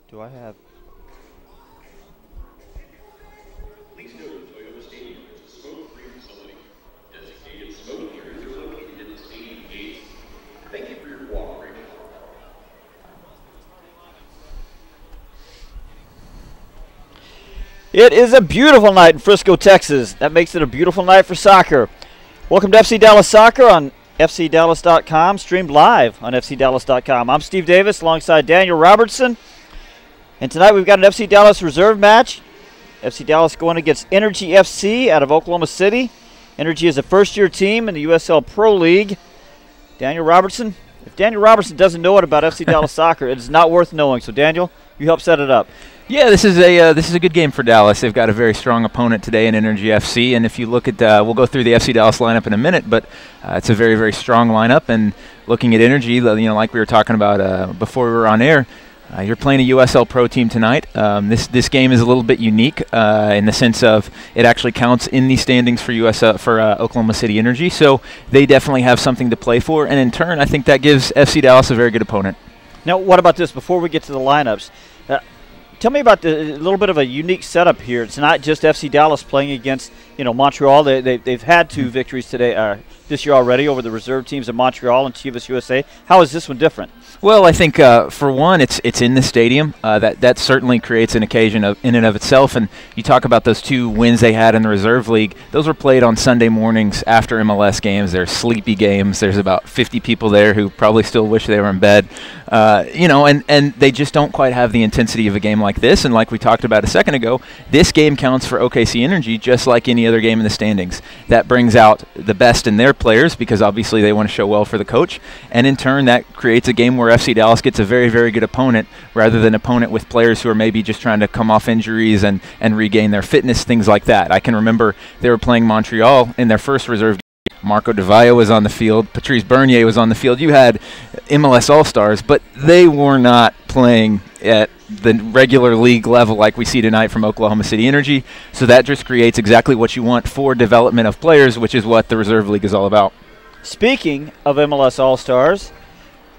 Do I have? Please note Toyota Stadium is a smoke-free facility. Designated smoke areas are located in the stadium gates. Thank you for your cooperation. It is a beautiful night in Frisco, Texas. That makes it a beautiful night for soccer. Welcome to FC Dallas Soccer on FCDallas.com, streamed live on FCDallas.com. I'm Steve Davis alongside Daniel Robertson. And tonight we've got an FC Dallas reserve match. FC Dallas going against Energy FC out of Oklahoma City. Energy is a first-year team in the USL Pro League. Daniel Robertson, if Daniel Robertson doesn't know it about FC Dallas Soccer, it is not worth knowing. So, Daniel, you help set it up. Yeah, this is a good game for Dallas. They've got a very strong opponent today in Energy FC, and if you look at, we'll go through the FC Dallas lineup in a minute, but it's a very, very strong lineup. And looking at Energy, you know, like we were talking about before we were on air, you're playing a USL Pro team tonight. This game is a little bit unique in the sense of it actually counts in the standings for Oklahoma City Energy, so they definitely have something to play for, and in turn, I think that gives FC Dallas a very good opponent. Now, what about this? Before we get to the lineups, tell me about a little bit of a unique setup here. It's not just FC Dallas playing against, Montreal. They've had two victories today, this year already over the reserve teams of Montreal and Chivas USA. How is this one different? Well, I think for one, it's in the stadium. That certainly creates an occasion in and of itself. And you talk about those two wins they had in the reserve league. Those were played on Sunday mornings after MLS games. They're sleepy games. There's about 50 people there who probably still wish they were in bed. And they just don't quite have the intensity of a game like this. And like we talked about a second ago, this game counts for OKC Energy just like any other game in the standings. That brings out the best in their players because obviously they want to show well for the coach. And in turn, that creates a game where FC Dallas gets a very, very good opponent rather than an opponent with players who are maybe just trying to come off injuries and regain their fitness, things like that. I can remember they were playing Montreal in their first reserve game. Marco Di Vaio was on the field. Patrice Bernier was on the field. You had MLS All-Stars, but they were not playing at the regular league level like we see tonight from Oklahoma City Energy. So that just creates exactly what you want for development of players, which is what the reserve league is all about. Speaking of MLS All-Stars,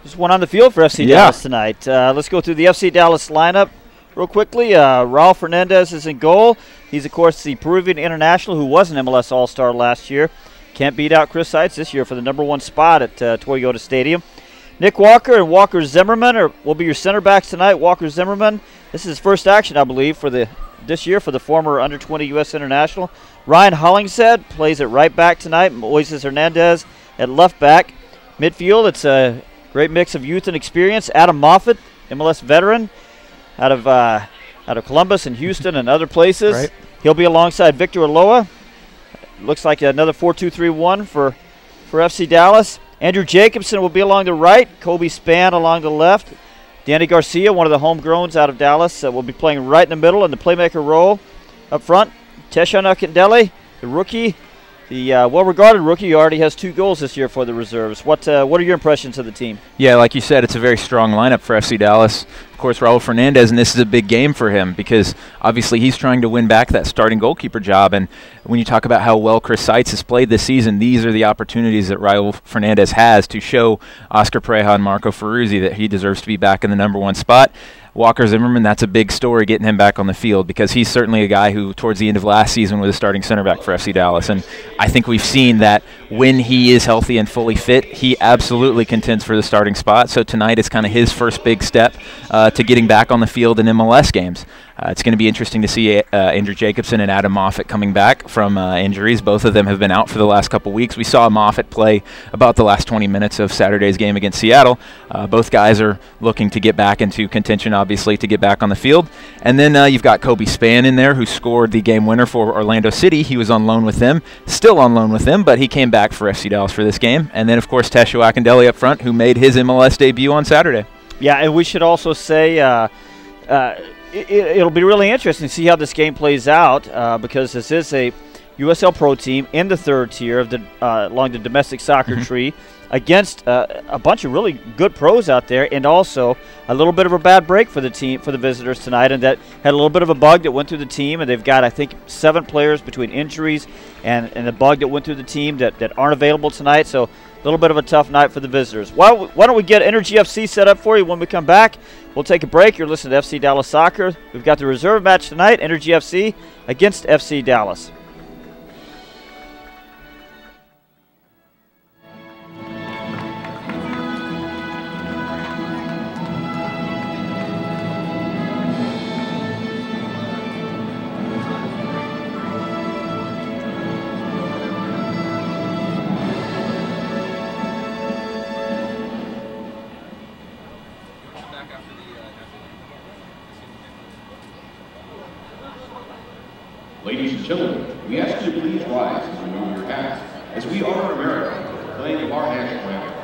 there's one on the field for FC Dallas tonight. Let's go through the FC Dallas lineup real quickly. Raul Fernandez is in goal. He's, of course, the Peruvian international who was an MLS All-Star last year. Can't beat out Chris Seitz this year for the #1 spot at Toyota Stadium. Nick Walker and Walker Zimmerman will be your center backs tonight. Walker Zimmerman, this is his first action, I believe, for this year for the former under-20 U.S. international. Ryan Hollingshead plays at right back tonight. Moises Hernandez at left back. Midfield, it's a great mix of youth and experience. Adam Moffat, MLS veteran, out of Columbus and Houston and other places. Right. He'll be alongside Victor Aloa. Looks like another 4-2-3-1 for FC Dallas. Andrew Jacobson will be along the right. Kobe Spann along the left. Danny Garcia, one of the homegrowns out of Dallas, will be playing right in the middle in the playmaker role. Up front, Teshan Akindele, the rookie, the well-regarded rookie, who already has 2 goals this year for the reserves. What are your impressions of the team? Yeah, like you said, it's a very strong lineup for FC Dallas. Of course, Raul Fernandez, and this is a big game for him because obviously he's trying to win back that starting goalkeeper job. And when you talk about how well Chris Seitz has played this season, these are the opportunities that Raul Fernandez has to show Oscar Pareja and Marco Ferruzzi that he deserves to be back in the #1 spot. Walker Zimmerman, that's a big story getting him back on the field because he's certainly a guy who towards the end of last season was a starting center back for FC Dallas. And I think we've seen that when he is healthy and fully fit, he absolutely contends for the starting spot. So tonight is kind of his first big step to getting back on the field in MLS games. It's going to be interesting to see Andrew Jacobson and Adam Moffat coming back from injuries. Both of them have been out for the last couple weeks. We saw Moffat play about the last 20 minutes of Saturday's game against Seattle. Both guys are looking to get back into contention, obviously, to get back on the field. And then you've got Kobe Spann in there, who scored the game winner for Orlando City. He was on loan with them, still on loan with them, but he came back for FC Dallas for this game. And then, of course, Tesho Akindele up front, who made his MLS debut on Saturday. Yeah, and we should also say it'll be really interesting to see how this game plays out because this is a USL Pro team in the 3rd tier of along the domestic soccer tree against a bunch of really good pros out there, and also a little bit of a bad break for the visitors tonight, and that had a little bit of a bug that went through the team, and they've got, I think, 7 players between injuries and the bug that went through the team that aren't available tonight. So a little bit of a tough night for the visitors. Why don't we get Energy FC set up for you when we come back? We'll take a break. You're listening to FC Dallas Soccer. We've got the reserve match tonight, Energy FC against FC Dallas. Ladies and gentlemen, we ask you to please rise and remove your hats as we honor America with the playing of our national anthem.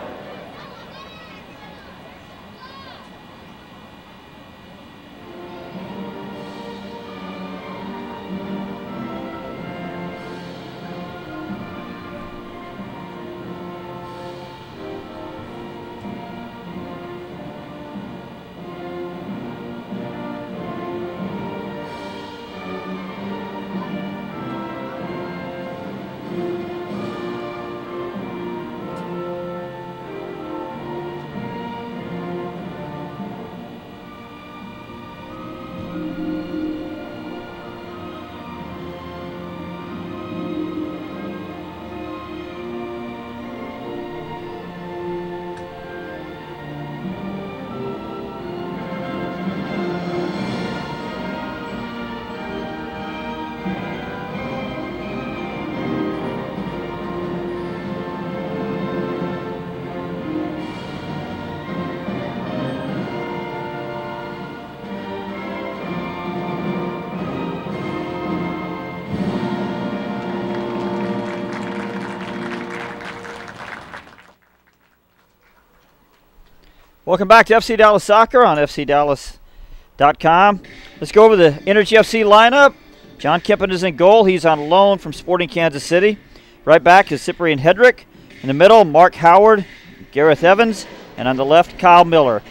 Welcome back to FC Dallas Soccer on FCDallas.com. Let's go over the Energy FC lineup. John Kempen is in goal. He's on loan from Sporting Kansas City. Right back is Cyprian Hedrick. In the middle, Mark Howard, Gareth Evans, and on the left, Kyle Miller.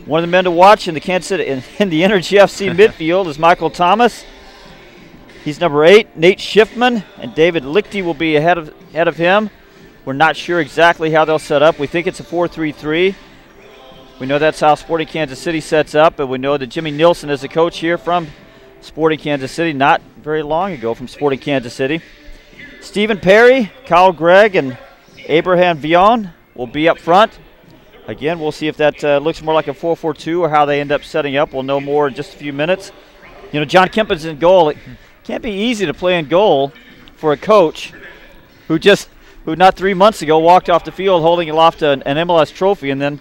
One of the men to watch in the Kansas City in the Energy FC midfield is Michael Thomas. He's number 8. Nate Schiffman and David Lichty will be ahead of him. We're not sure exactly how they'll set up. We think it's a 4-3-3. We know that's how Sporting Kansas City sets up, and we know that Jimmy Nilsson is the coach here from Sporting Kansas City, not very long ago from Sporting Kansas City. Stephen Perry, Kyle Gregg, and Abraham Vion will be up front. Again, we'll see if that looks more like a 4-4-2 or how they end up setting up. We'll know more in just a few minutes. You know, John Kempen's in goal. It can't be easy to play in goal for a coach who not 3 months ago walked off the field holding aloft an MLS trophy and then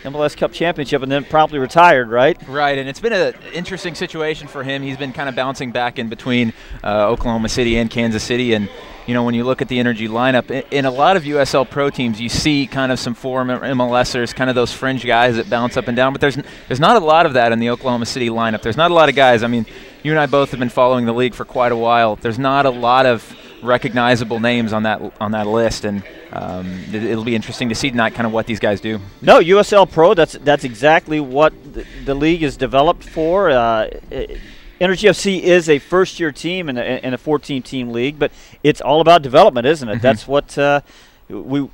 MLS Cup championship and then promptly retired, right? Right, and it's been an interesting situation for him. He's been kind of bouncing back in between Oklahoma City and Kansas City. And, you know, when you look at the Energy lineup, in a lot of USL Pro teams, you see kind of some former MLSers, kind of those fringe guys that bounce up and down. But there's not a lot of that in the Oklahoma City lineup. There's not a lot of guys. I mean, you and I both have been following the league for quite a while. There's not a lot of recognizable names on that list, and it'll be interesting to see tonight kind of what these guys do. No, USL Pro, that's exactly what the league is developed for. Energy FC is a first-year team in a 14-team league, but it's all about development, isn't it? Mm-hmm. That's what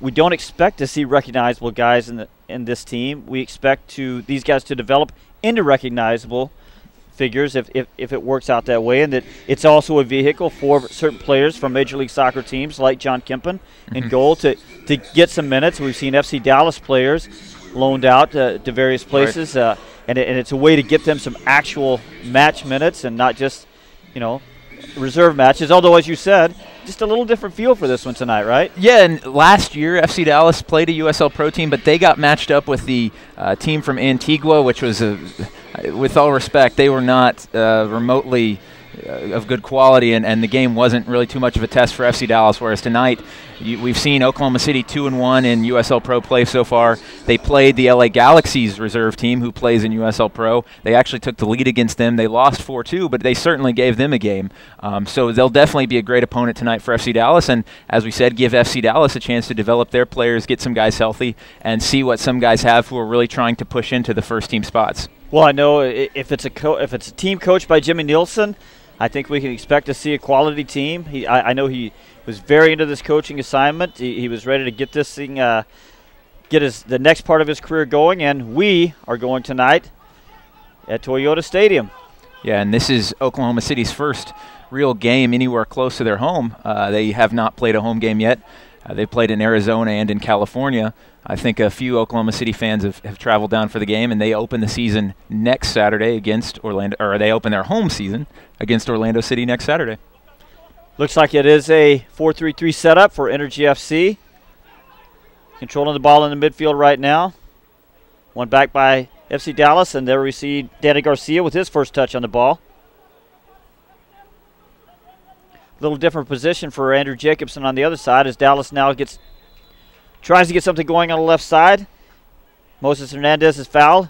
we don't expect to see recognizable guys in this team. We expect these guys to develop into recognizable figures if it works out that way, and that it's also a vehicle for certain players from Major League Soccer teams like John Kempen in goal to get some minutes. We've seen FC Dallas players loaned out to various places, right. And it's a way to get them some actual match minutes and not just, reserve matches. Although, as you said, just a little different feel for this one tonight, right? Yeah, and last year FC Dallas played a USL Pro team, but they got matched up with the team from Antigua, which was, with all respect, they were not remotely of good quality, and the game wasn't really too much of a test for FC Dallas, whereas tonight we've seen Oklahoma City 2-1 in USL Pro play so far. They played the LA Galaxy's reserve team, who plays in USL Pro. They actually took the lead against them. They lost 4-2, but they certainly gave them a game. So they'll definitely be a great opponent tonight for FC Dallas, and as we said, give FC Dallas a chance to develop their players, get some guys healthy, and see what some guys have who are really trying to push into the first team spots. Well, I know if it's a team coached by Jimmy Nilsson, I think we can expect to see a quality team. I know he was very into this coaching assignment. He was ready to get this thing, the next part of his career going, and we are going tonight at Toyota Stadium. Yeah, and this is Oklahoma City's first real game anywhere close to their home. They have not played a home game yet. They've played in Arizona and in California. I think a few Oklahoma City fans have traveled down for the game, and they open the season next Saturday against Orlando, or they open their home season against Orlando City next Saturday. Looks like it is a 4-3-3 setup for Energy FC. Controlling the ball in the midfield right now. One back by FC Dallas, and there we see Danny Garcia with his first touch on the ball. A little different position for Andrew Jacobson on the other side as Dallas now tries to get something going on the left side. Moses Hernandez is fouled.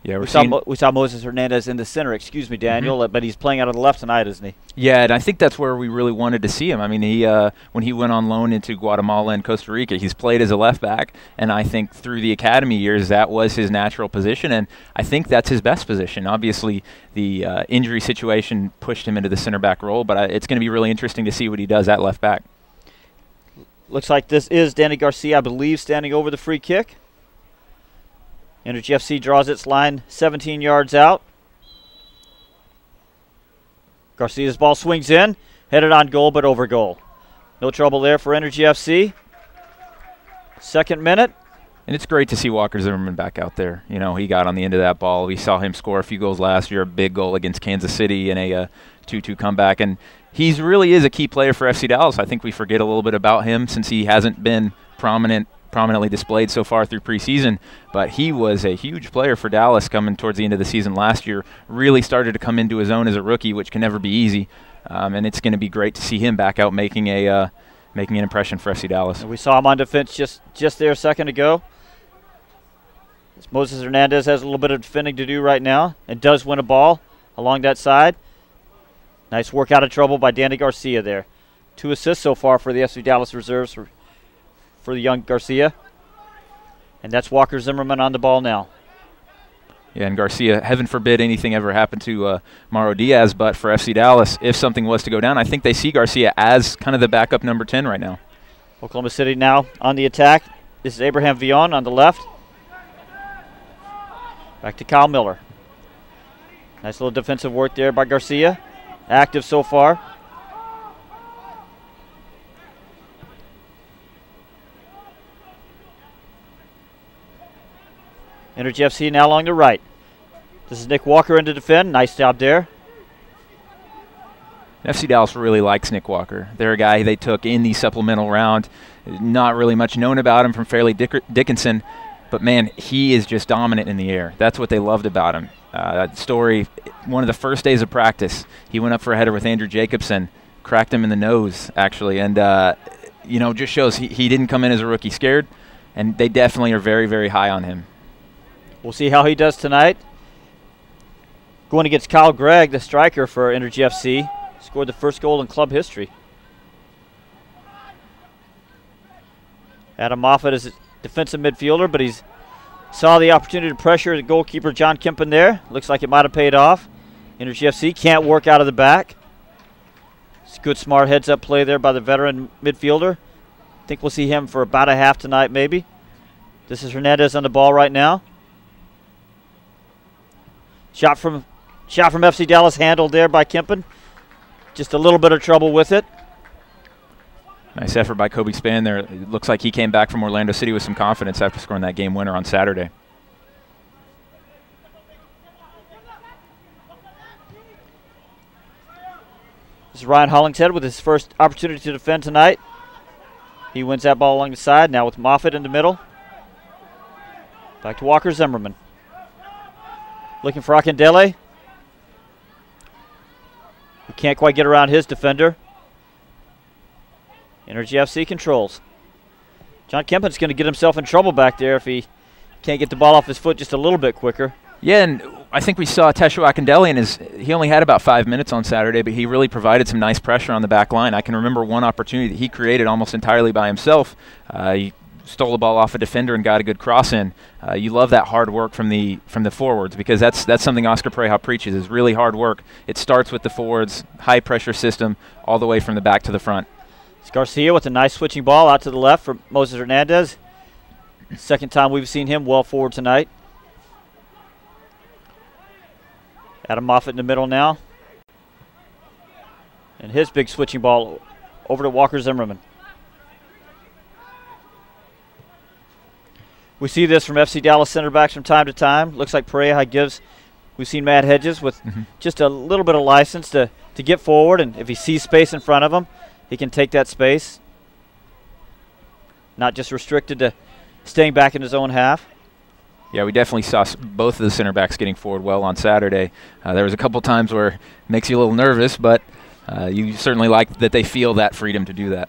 Yeah, we saw Moses Hernandez in the center, excuse me, Daniel, but he's playing out of the left tonight, isn't he? Yeah, and I think that's where we really wanted to see him. I mean, he when he went on loan into Guatemala and Costa Rica, he's played as a left back, and I think through the academy years that was his natural position, and I think that's his best position. Obviously, the injury situation pushed him into the center back role, but it's going to be really interesting to see what he does at left back. Looks like this is Danny Garcia, I believe, standing over the free kick. Energy FC draws its line 17 yards out. Garcia's ball swings in, headed on goal, but over goal. No trouble there for Energy FC. Second minute. And it's great to see Walker Zimmerman back out there. You know, he got on the end of that ball. We saw him score a few goals last year, a big goal against Kansas City in a 2-2 comeback. And he really is a key player for FC Dallas. I think we forget a little bit about him since he hasn't been prominently displayed so far through preseason, but he was a huge player for Dallas coming towards the end of the season last year. Really started to come into his own as a rookie, which can never be easy, and it's going to be great to see him back out making an impression for FC Dallas. And we saw him on defense just there a second ago. Moses Hernandez has a little bit of defending to do right now and does win a ball along that side. Nice work out of trouble by Danny Garcia there. 2 assists so far for the FC Dallas reserves for the young Garcia. And that's Walker Zimmerman on the ball now. Yeah, and Garcia, heaven forbid anything ever happened to Mauro Diaz, but for FC Dallas, if something was to go down, I think they see Garcia as kind of the backup number 10 right now. Oklahoma City now on the attack. This is Abraham Villon on the left. Back to Kyle Miller. Nice little defensive work there by Garcia. Active so far. Energy FC now along the right. This is Nick Walker in to defend. Nice job there. FC Dallas really likes Nick Walker. They're a guy they took in the supplemental round. Not really much known about him from Fairleigh Dickinson, but man, he is just dominant in the air. That's what they loved about him. That story, one of the first days of practice, he went up for a header with Andrew Jacobson, cracked him in the nose, actually, and just shows he didn't come in as a rookie scared, and they definitely are very, very high on him. We'll see how he does tonight. Going against Kyle Gregg, the striker for Energy FC. Scored the first goal in club history. Adam Moffat is a defensive midfielder, but he's saw the opportunity to pressure the goalkeeper John Kempen there. Looks like it might have paid off. Energy FC can't work out of the back. It's a good, smart heads-up play there by the veteran midfielder. I think we'll see him for about a half tonight, maybe. This is Hernandez on the ball right now. Shot from FC Dallas, handled there by Kempen. Just a little bit of trouble with it. Nice effort by Kobe Spann there. It looks like he came back from Orlando City with some confidence after scoring that game winner on Saturday. This is Ryan Hollingshead with his first opportunity to defend tonight. He wins that ball along the side, now with Moffat in the middle. Back to Walker Zimmerman. Looking for Akindele. He can't quite get around his defender. Energy FC controls. John Kempen's going to get himself in trouble back there if he can't get the ball off his foot just a little bit quicker. Yeah, and I think we saw Tesho Akindele, and he only had about 5 minutes on Saturday, but he really provided some nice pressure on the back line. I can remember one opportunity that he created almost entirely by himself. He stole the ball off a defender and got a good cross in. You love that hard work from the forwards, because that's something Oscar Pereira preaches, is really hard work. It starts with the forwards, high pressure system, all the way from the back to the front. It's Garcia with a nice switching ball out to the left for Moses Hernandez. Second time we've seen him well forward tonight. Adam Moffett in the middle now. And his big switching ball over to Walker Zimmerman. We see this from FC Dallas center backs from time to time. Looks like Pareja gives, we've seen Matt Hedges with just a little bit of license to get forward, and if he sees space in front of him, he can take that space. Not just restricted to staying back in his own half. Yeah, we definitely saw both of the center backs getting forward well on Saturday. There was a couple times where it makes you a little nervous, but you certainly like that they feel that freedom to do that.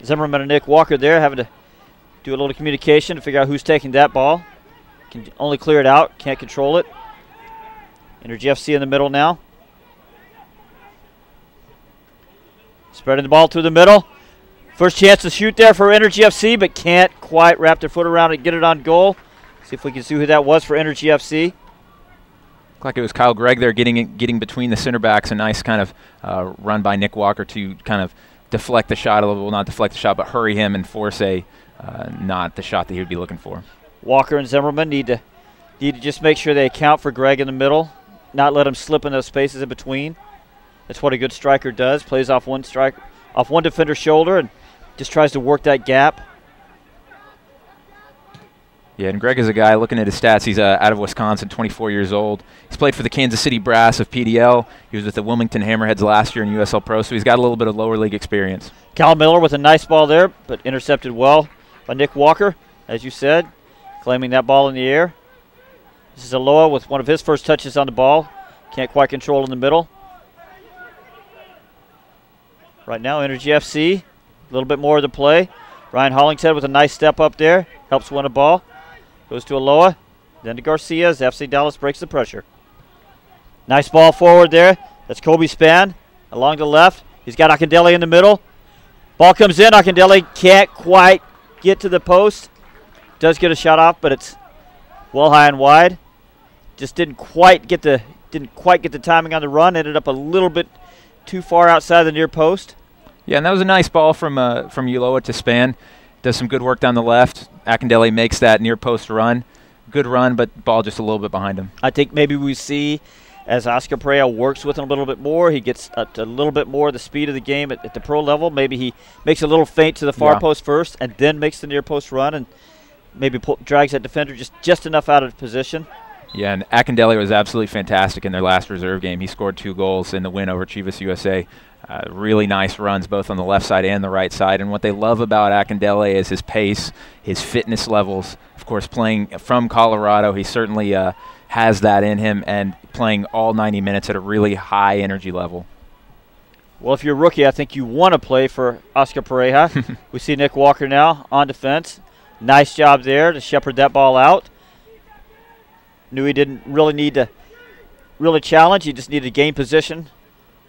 Zimmerman and Nick Walker there having to do a little communication to figure out who's taking that ball. Can only clear it out, can't control it. Energy FC in the middle now. Spreading the ball through the middle. First chance to shoot there for Energy FC, but can't quite wrap their foot around it and get it on goal. See if we can see who that was for Energy FC. Looked like it was Kyle Gregg there getting between the center backs. A nice kind of run by Nick Walker to kind of deflect the shot a little. Well, not deflect the shot, but hurry him and force not the shot that he would be looking for. Walker and Zimmerman need to just make sure they account for Gregg in the middle, not let him slip in those spaces in between. That's what a good striker does. Plays off one defender's shoulder and just tries to work that gap. Yeah, and Gregg is a guy, looking at his stats, he's out of Wisconsin, 24 years old. He's played for the Kansas City Brass of PDL. He was with the Wilmington Hammerheads last year in USL Pro, so he's got a little bit of lower league experience. Cal Miller with a nice ball there, but intercepted well by Nick Walker, as you said, claiming that ball in the air. This is Aloha with one of his first touches on the ball. Can't quite control in the middle. Right now, Energy FC, a little bit more of the play. Ryan Hollingshead with a nice step up there, helps win a ball. Goes to Aloha, then to Garcia as FC Dallas breaks the pressure. Nice ball forward there. That's Kobe Spann along the left. He's got Akindele in the middle. Ball comes in. Akindele can't quite get to the post. Does get a shot off, but it's well high and wide. Just didn't quite get the timing on the run. Ended up a little bit too far outside the near post. Yeah, and that was a nice ball from Uloa to Spann. Does some good work down the left. Akindele makes that near post run. Good run, but ball just a little bit behind him. I think maybe we see as Oscar Pareja works with him a little bit more, he gets a little bit more of the speed of the game at the pro level. Maybe he makes a little feint to the far post first and then makes the near post run and maybe drags that defender just enough out of position. Yeah, and Akindele was absolutely fantastic in their last reserve game. He scored 2 goals in the win over Chivas USA. Really nice runs both on the left side and the right side. And what they love about Akindele is his pace, his fitness levels. Of course, playing from Colorado, he certainly has that in him, and playing all 90 minutes at a really high energy level. Well, if you're a rookie, I think you want to play for Oscar Pareja. We see Nick Walker now on defense. Nice job there to shepherd that ball out. Knew he didn't really need to challenge. He just needed to gain position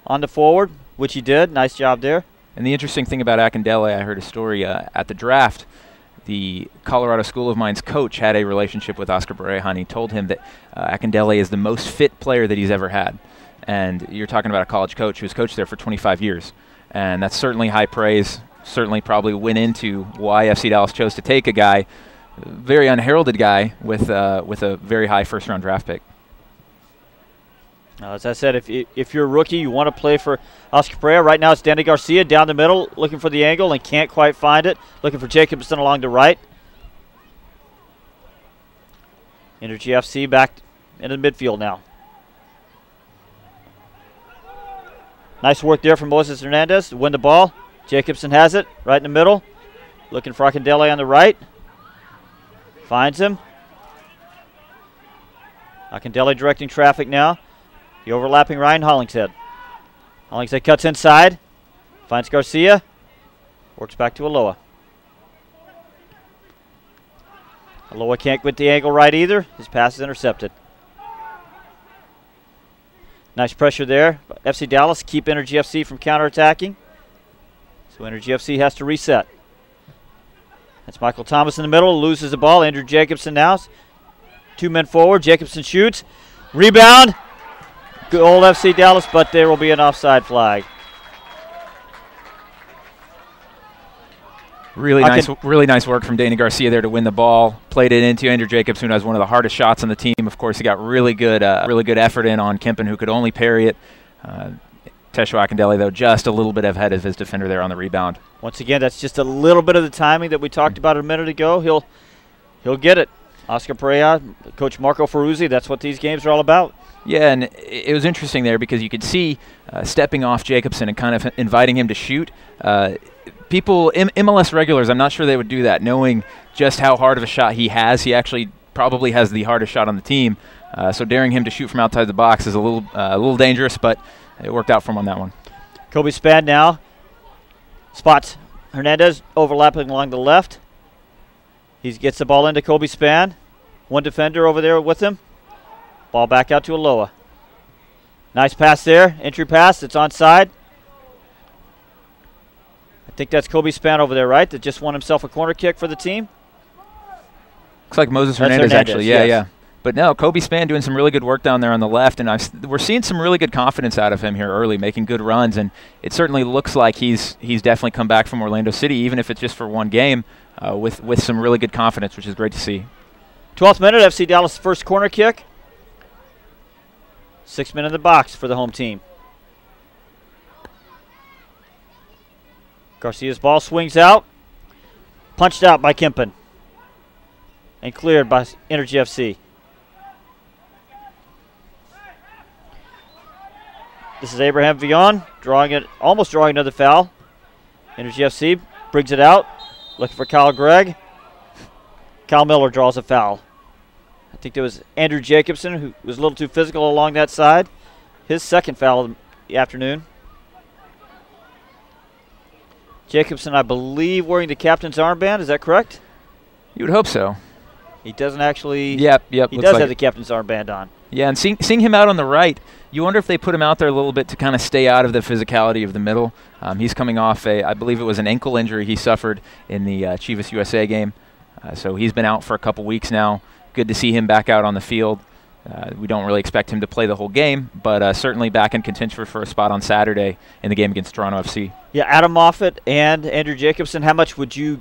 on the forward, which he did. Nice job there. And the interesting thing about Akindele, I heard a story at the draft. The Colorado School of Mines coach had a relationship with Oscar Pareja, and he told him that Akindele is the most fit player that he's ever had. And you're talking about a college coach who's coached there for 25 years. And that's certainly high praise, certainly probably went into why FC Dallas chose to take a guy, very unheralded guy, with a very high first-round draft pick. As I said, if you're a rookie, you want to play for Oscar Pareja. Right now it's Danny Garcia down the middle looking for the angle and can't quite find it. Looking for Jacobson along the right. Energy FC back into the midfield now. Nice work there from Moses Hernandez to win the ball. Jacobson has it right in the middle. Looking for Akindele on the right. Finds him. Akindele directing traffic now. The overlapping Ryan Hollingshead. Hollingshead cuts inside. Finds Garcia. Works back to Aloha. Aloha can't get the angle right either. His pass is intercepted. Nice pressure there. FC Dallas keep Energy FC from counterattacking. So Energy FC has to reset. That's Michael Thomas in the middle. Loses the ball. Andrew Jacobson now. 2 men forward. Jacobson shoots. Rebound. Good old FC Dallas, but there will be an offside flag. Really nice work from Danny Garcia there to win the ball. Played it into Andrew Jacobson, who has one of the hardest shots on the team. Of course, he got really good effort in on Kempen, who could only parry it. Tesho Akindele, though, just a little bit ahead of his defender there on the rebound. Once again, that's just a little bit of the timing that we talked about a minute ago. He'll get it. Oscar Pereira, Coach Marco Ferruzzi, that's what these games are all about. Yeah, and it was interesting there because you could see stepping off Jacobson and kind of inviting him to shoot. People, MLS regulars, I'm not sure they would do that, knowing just how hard of a shot he has. He actually probably has the hardest shot on the team. So daring him to shoot from outside the box is a little dangerous, but it worked out for him on that one. Kobe Span now spots Hernandez overlapping along the left. He gets the ball into Kobe Span. One defender over there with him. Ball back out to Aloha. Nice pass there. Entry pass. It's onside. I think that's Kobe Span over there, right? That just won himself a corner kick for the team. Looks like Moses Hernandez actually. Yeah. But no, Kobe Span doing some really good work down there on the left, and we're seeing some really good confidence out of him here early, making good runs, and it certainly looks like he's definitely come back from Orlando City, even if it's just for one game, with some really good confidence, which is great to see. 12th minute, FC Dallas' first corner kick. 6 men in the box for the home team. Garcia's ball swings out. Punched out by Kempen. And cleared by Energy FC. This is Abraham Villon almost drawing another foul. Energy FC brings it out. Looking for Kyle Gregg. Kyle Miller draws a foul. I think there was Andrew Jacobson, who was a little too physical along that side. His second foul of the afternoon. Jacobson, I believe, wearing the captain's armband. Is that correct? You would hope so. He doesn't actually. Yep. He does have the captain's armband on. Yeah, and seeing him out on the right, you wonder if they put him out there a little bit to kind of stay out of the physicality of the middle. He's coming off I believe it was an ankle injury he suffered in the Chivas USA game. So he's been out for a couple weeks now. Good to see him back out on the field. We don't really expect him to play the whole game, but certainly back in contention for a spot on Saturday in the game against Toronto FC. Yeah, Adam Moffat and Andrew Jacobson, how much would you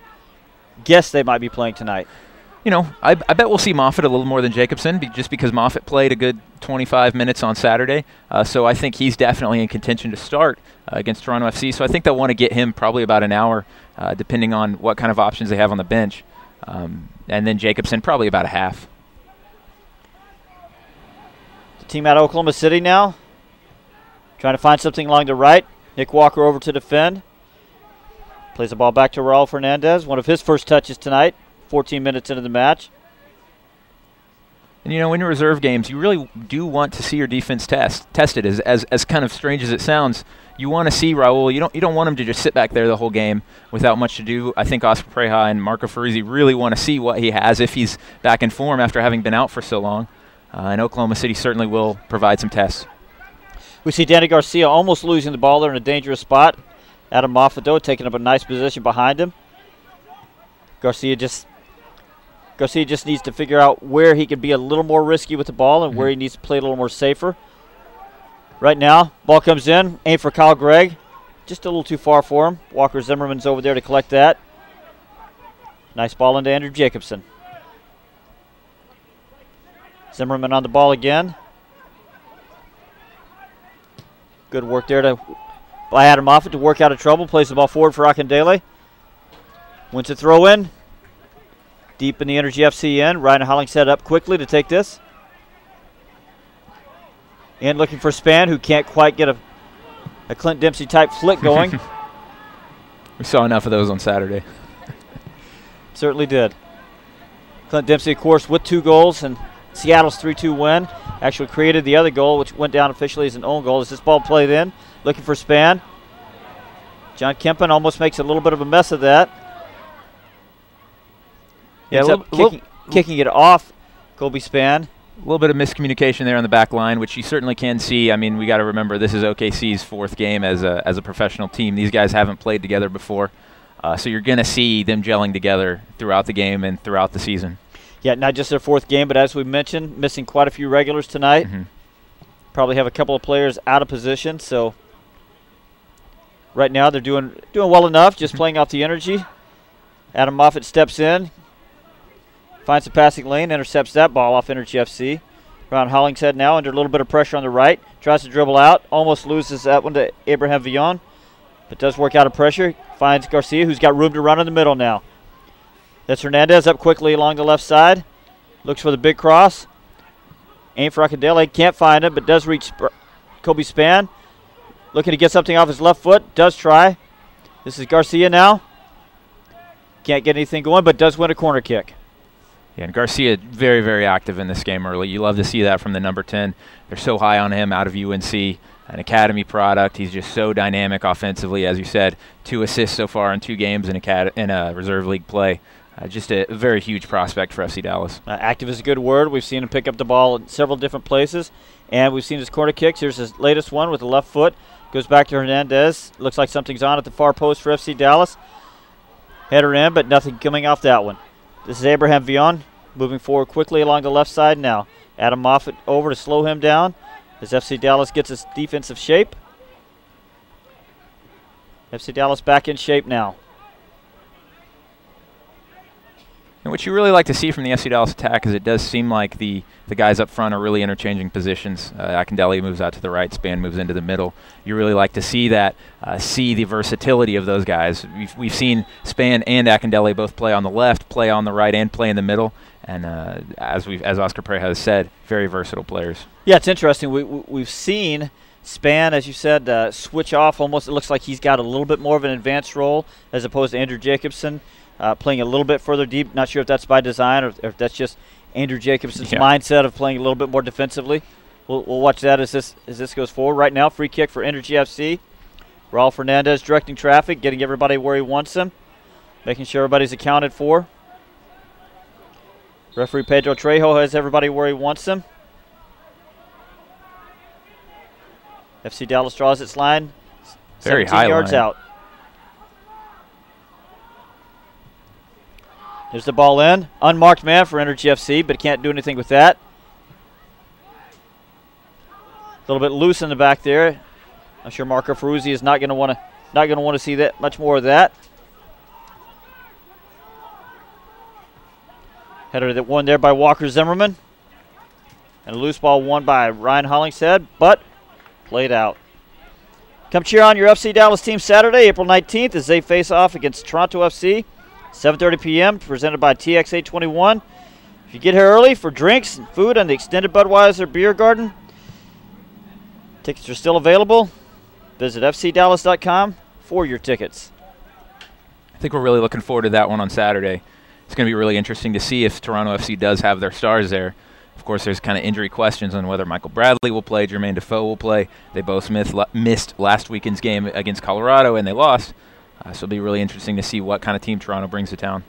guess they might be playing tonight? You know, I bet we'll see Moffat a little more than Jacobson, just because Moffat played a good 25 minutes on Saturday. So I think he's definitely in contention to start against Toronto FC. So I think they'll want to get him probably about an hour, depending on what kind of options they have on the bench. And then Jacobson probably about a half. The team out of Oklahoma City now, trying to find something along the right. Nick Walker over to defend. Plays the ball back to Raul Fernandez, one of his first touches tonight. 14 minutes into the match. And, you know, in your reserve games, you really do want to see your defense tested. As kind of strange as it sounds, you want to see Raul. You don't want him to just sit back there the whole game without much to do. I think Oscar Pereira and Marco Ferruzzi really want to see what he has if he's back in form after having been out for so long. And Oklahoma City certainly will provide some tests. We see Danny Garcia almost losing the ball there in a dangerous spot. Adam Moffat, though, taking up a nice position behind him. Garcia just needs to figure out where he can be a little more risky with the ball and where he needs to play a little more safer. Right now, ball comes in, aim for Kyle Gregg. Just a little too far for him. Walker Zimmerman's over there to collect that. Nice ball into Andrew Jacobson. Zimmerman on the ball again. Good work there by Adam Moffat to work out of trouble. Plays the ball forward for Akindele. Wins a throw in. Deep in the Energy FC end. Ryan Hollingshead up quickly to take this. And looking for Span, who can't quite get a Clint Dempsey type flick going. We saw enough of those on Saturday. Certainly did. Clint Dempsey, of course, with 2 goals and Seattle's 3-2 win. Actually created the other goal, which went down officially as an own goal. As this ball played in, looking for Span. John Kempen almost makes a little bit of a mess of that. Yeah, kicking it off Kobe Span. A little bit of miscommunication there on the back line, which you certainly can see. I mean, we got to remember this is OKC's 4th game as a professional team. These guys haven't played together before, so you're going to see them gelling together throughout the game and throughout the season. Yeah, not just their 4th game, but as we mentioned, missing quite a few regulars tonight. Probably have a couple of players out of position, so right now they're doing well enough, just playing off the energy. Adam Moffitt steps in, finds the passing lane, intercepts that ball off Energy FC. Around Hollingshead now, under a little bit of pressure on the right. Tries to dribble out, almost loses that one to Abraham Villon, but does work out of pressure. Finds Garcia, who's got room to run in the middle now. That's Hernandez up quickly along the left side. Looks for the big cross. Aim for Akindele, can't find him, but does reach Kobe Span. Looking to get something off his left foot, does try. This is Garcia now. Can't get anything going, but does win a corner kick. Yeah, and Garcia very, very active in this game early. You love to see that from the number 10. They're so high on him out of UNC, an academy product. He's just so dynamic offensively, as you said. 2 assists so far in 2 games in a reserve league play. Just a very huge prospect for FC Dallas. Active is a good word. We've seen him pick up the ball in several different places, and we've seen his corner kicks. Here's his latest one with the left foot. Goes back to Hernandez. Looks like something's on at the far post for FC Dallas. Header in, but nothing coming off that one. This is Abraham Villon moving forward quickly along the left side now. Adam Moffitt over to slow him down as FC Dallas gets its defensive shape. FC Dallas back in shape now. And what you really like to see from the FC Dallas attack is it does seem like the guys up front are really interchanging positions. Akindele moves out to the right, Span moves into the middle. You really like to see that, see the versatility of those guys. We've seen Span and Akindele both play on the left, play on the right, and play in the middle. And as Oscar Pereira has said, very versatile players. Yeah, it's interesting. We've seen Span, as you said, switch off almost. It looks like he's got a little bit more of an advanced role as opposed to Andrew Jacobson. Playing a little bit further deep. Not sure if that's by design or if that's just Andrew Jacobson's mindset of playing a little bit more defensively. We'll watch that as this goes forward. Right now, free kick for Energy FC. Raul Fernandez directing traffic, getting everybody where he wants them, making sure everybody's accounted for. Referee Pedro Trejo has everybody where he wants them. FC Dallas draws its line. Very high yards line. out. There's the ball in. Unmarked man for Energy FC, but can't do anything with that. A little bit loose in the back there. I'm sure Marco Ferruzzi is not going to want to see that much more of that. Header that won there by Walker Zimmerman. And a loose ball won by Ryan Hollingshead, but played out. Come cheer on your FC Dallas team Saturday, April 19th, as they face off against Toronto FC. 7:30 p.m. presented by TX821. If you get here early for drinks and food on the extended Budweiser Beer Garden, tickets are still available. Visit fcdallas.com for your tickets. I think we're really looking forward to that one on Saturday. It's going to be really interesting to see if Toronto FC does have their stars there. Of course, there's kind of injury questions on whether Michael Bradley will play, Jermaine Defoe will play. They both missed last weekend's game against Colorado, and they lost. So it'll be really interesting to see what kind of team Toronto brings to town.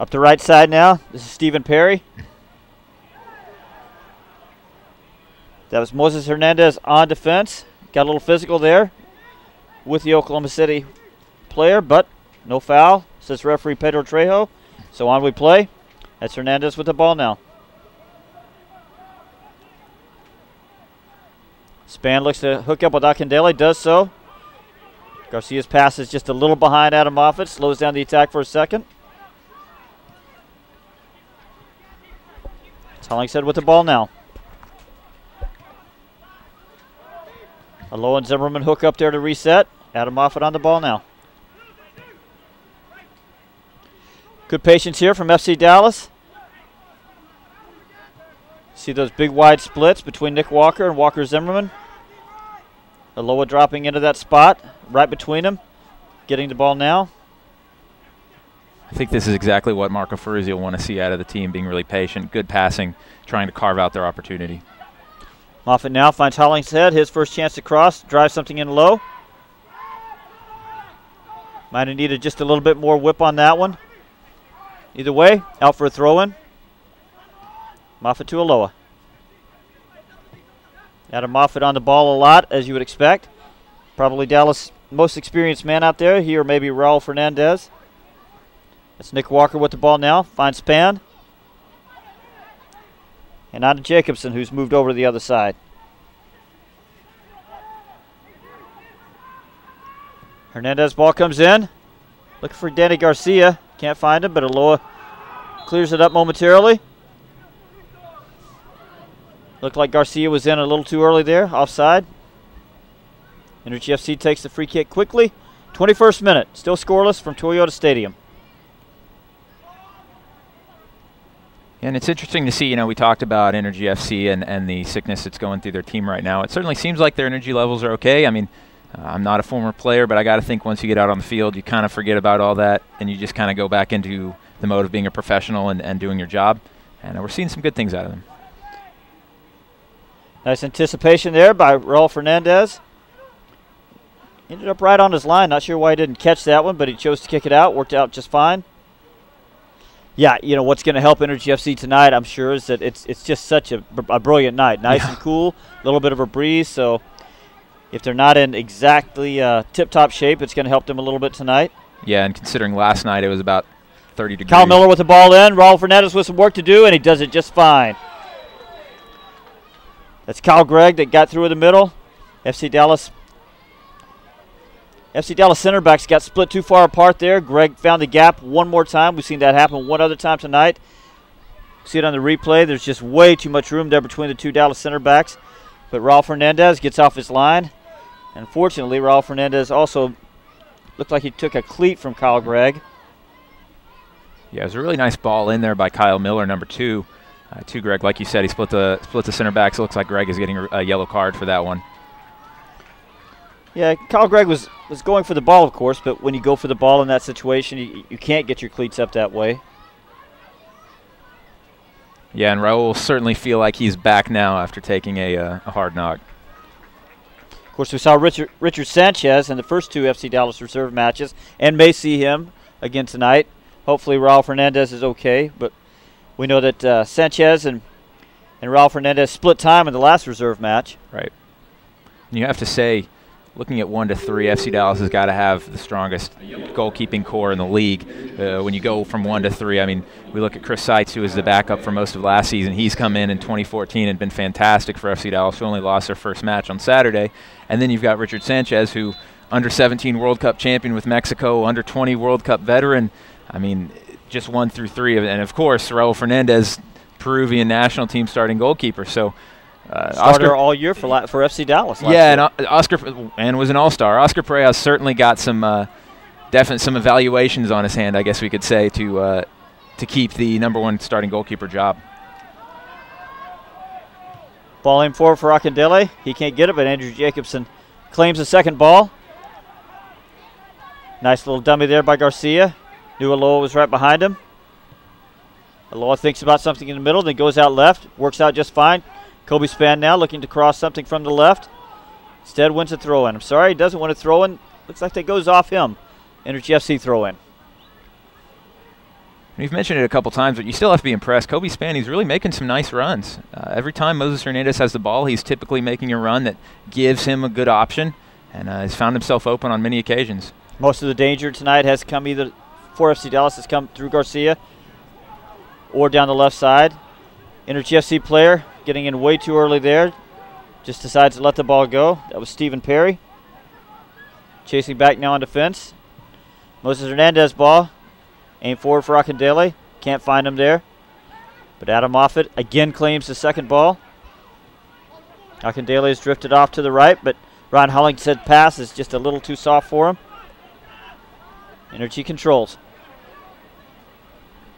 Up the right side now, this is Stephen Perry. That was Moses Hernandez on defense. Got a little physical there with the Oklahoma City player, but no foul, says referee Pedro Trejo. So on we play. That's Hernandez with the ball now. Span looks to hook up with Akindele, does so. Garcia's pass is just a little behind Adam Moffitt, slows down the attack for a second. Hollingshead with the ball now. Aloha and Zimmerman hook up there to reset. Adam Moffitt on the ball now. Good patience here from FC Dallas. See those big wide splits between Nick Walker and Walker Zimmerman. Aloha dropping into that spot, right between them, getting the ball now. I think this is exactly what Marco Ferruzzi will want to see out of the team, being really patient, good passing, trying to carve out their opportunity. Moffitt now finds Hollingshead, his first chance to cross, drives something in low. Might have needed just a little bit more whip on that one. Either way, out for a throw-in. Moffitt to Aloha. Adam Moffitt on the ball a lot, as you would expect. Probably Dallas' most experienced man out there. He or maybe Raul Fernandez. That's Nick Walker with the ball now. Finds Span. And on to Jacobson, who's moved over to the other side. Hernandez ball comes in. Looking for Danny Garcia. Can't find him, but Aloha clears it up momentarily. Looked like Garcia was in a little too early there, offside. Energy FC takes the free kick quickly. 21st minute, still scoreless from Toyota Stadium. And it's interesting to see, you know, we talked about Energy FC and the sickness that's going through their team right now. It certainly seems like their energy levels are okay. I mean, I'm not a former player, but I got to think once you get out on the field, you kind of forget about all that, and you just kind of go back into the mode of being a professional and doing your job. And we're seeing some good things out of them. Nice anticipation there by Raul Fernandez. Ended up right on his line. Not sure why he didn't catch that one, but he chose to kick it out. Worked out just fine. Yeah, you know, what's going to help Energy FC tonight, I'm sure, is that it's just such a brilliant night. Nice and cool, a little bit of a breeze. So if they're not in exactly tip-top shape, it's going to help them a little bit tonight. Yeah, and considering last night it was about 30 degrees. Kyle Miller with the ball in. Raul Fernandez with some work to do, and he does it just fine. That's Kyle Gregg that got through in the middle. FC Dallas center backs got split too far apart there. Gregg found the gap one more time. We've seen that happen one other time tonight. See it on the replay. There's just way too much room there between the two Dallas center backs. But Raul Fernandez gets off his line. Unfortunately, Raul Fernandez also looked like he took a cleat from Kyle Gregg. Yeah, it was a really nice ball in there by Kyle Miller, number 2. To Gregg, like you said, he split the center backs. It looks like Gregg is getting a yellow card for that one. Yeah, Kyle Gregg was going for the ball, of course, but when you go for the ball in that situation, you can't get your cleats up that way. Yeah, and Raul will certainly feel like he's back now after taking a hard knock. Of course, we saw Richard Sanchez in the first 2 FC Dallas reserve matches and may see him again tonight. Hopefully Raul Fernandez is okay, but we know that Sanchez and Raul Fernandez split time in the last reserve match. Right. And you have to say, looking at 1 to 3, FC Dallas has got to have the strongest goalkeeping core in the league. When you go from 1 to 3, I mean, we look at Chris Seitz, who was the backup for most of last season. He's come in 2014 and been fantastic for FC Dallas, who only lost their first match on Saturday. And then you've got Richard Sanchez, who under 17 World Cup champion with Mexico, under 20 World Cup veteran. I mean, just 1 through 3. And, of course, Raul Fernandez, Peruvian national team starting goalkeeper. So starter Oscar all year for FC Dallas. Yeah, and Oscar was an all-star. Oscar Pereira certainly got some evaluations on his hand, I guess we could say, to keep the #1 starting goalkeeper job. Ball in forward for Akindele. He can't get it, but Andrew Jacobson claims the second ball. Nice little dummy there by Garcia. Knew Aloha was right behind him. Aloha thinks about something in the middle, then goes out left. Works out just fine. Kobe Span now looking to cross something from the left. Instead wins a throw-in. I'm sorry, he doesn't want a throw-in. Looks like that goes off him. Energy FC throw-in. We've mentioned it a couple times, but you still have to be impressed. Kobe Span, he's really making some nice runs. Every time Moses Hernandez has the ball, he's typically making a run that gives him a good option, and has found himself open on many occasions. Most of the danger tonight has come either for FC Dallas has come through Garcia or down the left side. Energy FC player getting in way too early there. Just decides to let the ball go. That was Stephen Perry. Chasing back now on defense. Moses Hernandez ball. Aim forward for Akindele. Can't find him there. But Adam Moffett again claims the second ball. Akindele has drifted off to the right, but Ron Hollingshead's pass is just a little too soft for him. Energy controls.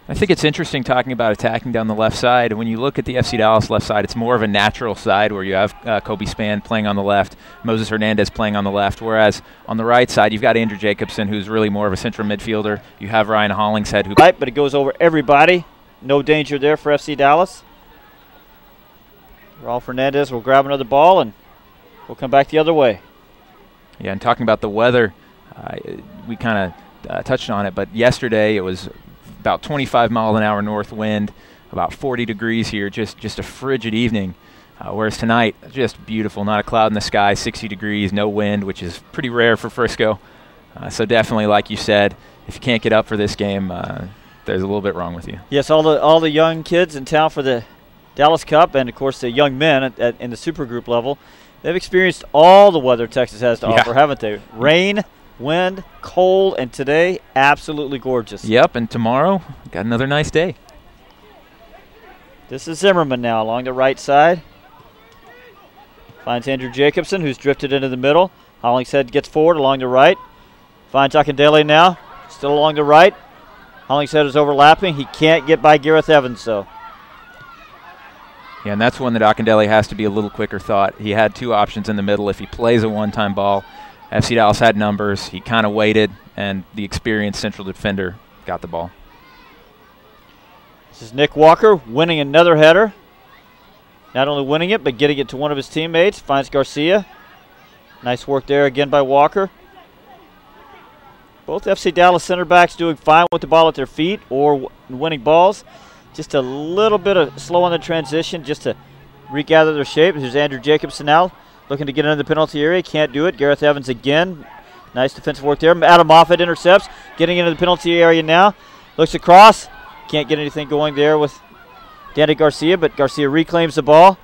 I think it's interesting talking about attacking down the left side. When you look at the FC Dallas left side, it's more of a natural side where you have Kobe Span playing on the left, Moses Hernandez playing on the left, whereas on the right side, you've got Andrew Jacobson, who's really more of a central midfielder. You have Ryan Hollingshead, who... Right, but it goes over everybody. No danger there for FC Dallas. Raul Fernandez will grab another ball, and we'll come back the other way. Yeah, and talking about the weather, we kind of touched on it, but yesterday it was about 25-mile-an-hour north wind, about 40 degrees here, just a frigid evening. Whereas tonight, just beautiful, not a cloud in the sky, 60 degrees, no wind, which is pretty rare for Frisco. So definitely, like you said, if you can't get up for this game, there's a little bit wrong with you. Yes, all the young kids in town for the Dallas Cup, and of course the young men in the Supergroup level, they've experienced all the weather Texas has to offer, haven't they? Rain, wind, cold, and today absolutely gorgeous. Yep, and tomorrow, got another nice day. This is Zimmerman now along the right side. Finds Andrew Jacobson, who's drifted into the middle. Hollingshead gets forward along the right. Finds Akindele now, still along the right. Hollingshead is overlapping. He can't get by Gareth Evans, though. Yeah, and that's one that Akindele has to be a little quicker thought. He had two options in the middle. If he plays a one-time ball, FC Dallas had numbers. He kind of waited, and the experienced central defender got the ball. This is Nick Walker winning another header. Not only winning it, but getting it to one of his teammates. Finds Garcia. Nice work there again by Walker. Both FC Dallas center backs doing fine with the ball at their feet or winning balls. Just a little bit of slow on the transition just to regather their shape. Here's Andrew Jacobson now looking to get into the penalty area. Can't do it. Gareth Evans again. Nice defensive work there. Adam Moffat intercepts. Getting into the penalty area now. Looks across. Can't get anything going there with Danny Garcia, but Garcia reclaims the ball.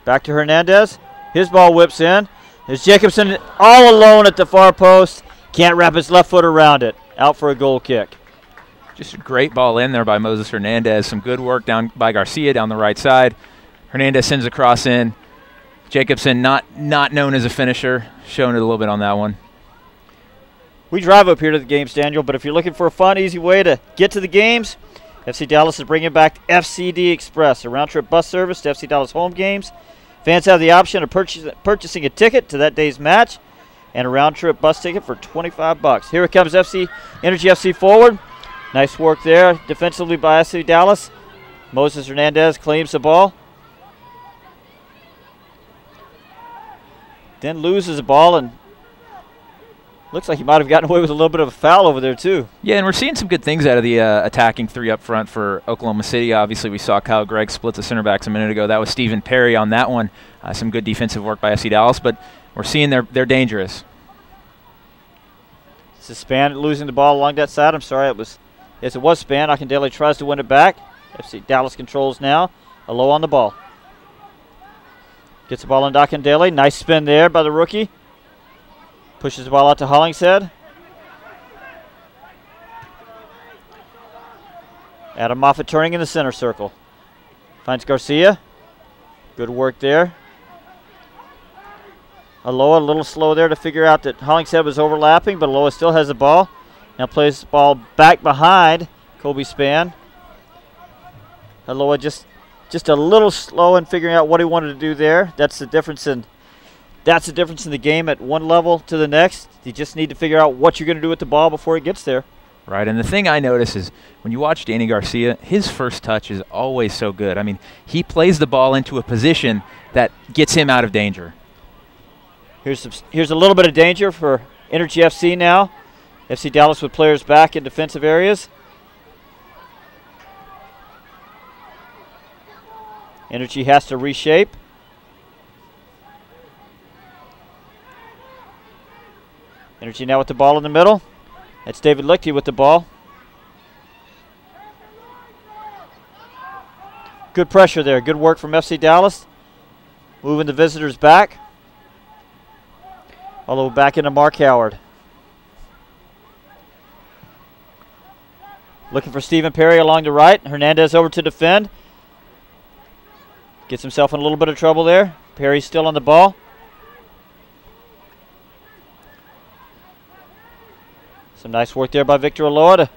Back to Hernandez. His ball whips in. There's Jacobson all alone at the far post. Can't wrap his left foot around it. Out for a goal kick. Just a great ball in there by Moses Hernandez. Some good work down by Garcia down the right side. Hernandez sends a cross in. Jacobson, not known as a finisher, showing it a little bit on that one. We drive up here to the games, Daniel, but if you're looking for a fun, easy way to get to the games, FC Dallas is bringing back FCD Express, a round-trip bus service to FC Dallas home games. Fans have the option of purchasing a ticket to that day's match and a round-trip bus ticket for $25. Here it comes, Energy FC forward. Nice work there defensively by FC Dallas. Moses Hernandez claims the ball. Then loses the ball and looks like he might have gotten away with a little bit of a foul over there too. Yeah, and we're seeing some good things out of the attacking three up front for Oklahoma City. Obviously, we saw Kyle Gregg split the center backs a minute ago. That was Stephen Perry on that one. Some good defensive work by FC Dallas, but we're seeing they're dangerous. This is Span losing the ball along that side. I'm sorry, it was Span. Akindele tries to win it back. FC Dallas controls now. Low on the ball. Gets the ball on Akindele. Nice spin there by the rookie. Pushes the ball out to Hollingshead. Adam Moffat turning in the center circle. Finds Garcia. Good work there. Aloha a little slow there to figure out that Hollingshead was overlapping, but Aloha still has the ball. Now plays the ball back behind Kobe Span. Aloha just a little slow in figuring out what he wanted to do there. That's the difference in the game at one level to the next. You just need to figure out what you're going to do with the ball before it gets there. Right, and the thing I notice is when you watch Danny Garcia, his first touch is always so good. I mean, he plays the ball into a position that gets him out of danger. Here's a little bit of danger for Energy FC now. FC Dallas with players back in defensive areas. Energy has to reshape. Energy now with the ball in the middle. That's David Lichty with the ball. Good pressure there. Good work from FC Dallas. Moving the visitors back. Although back into Mark Howard. Looking for Stephen Perry along the right. Hernandez over to defend. Gets himself in a little bit of trouble there. Perry's still on the ball. Some nice work there by Victor Aloha.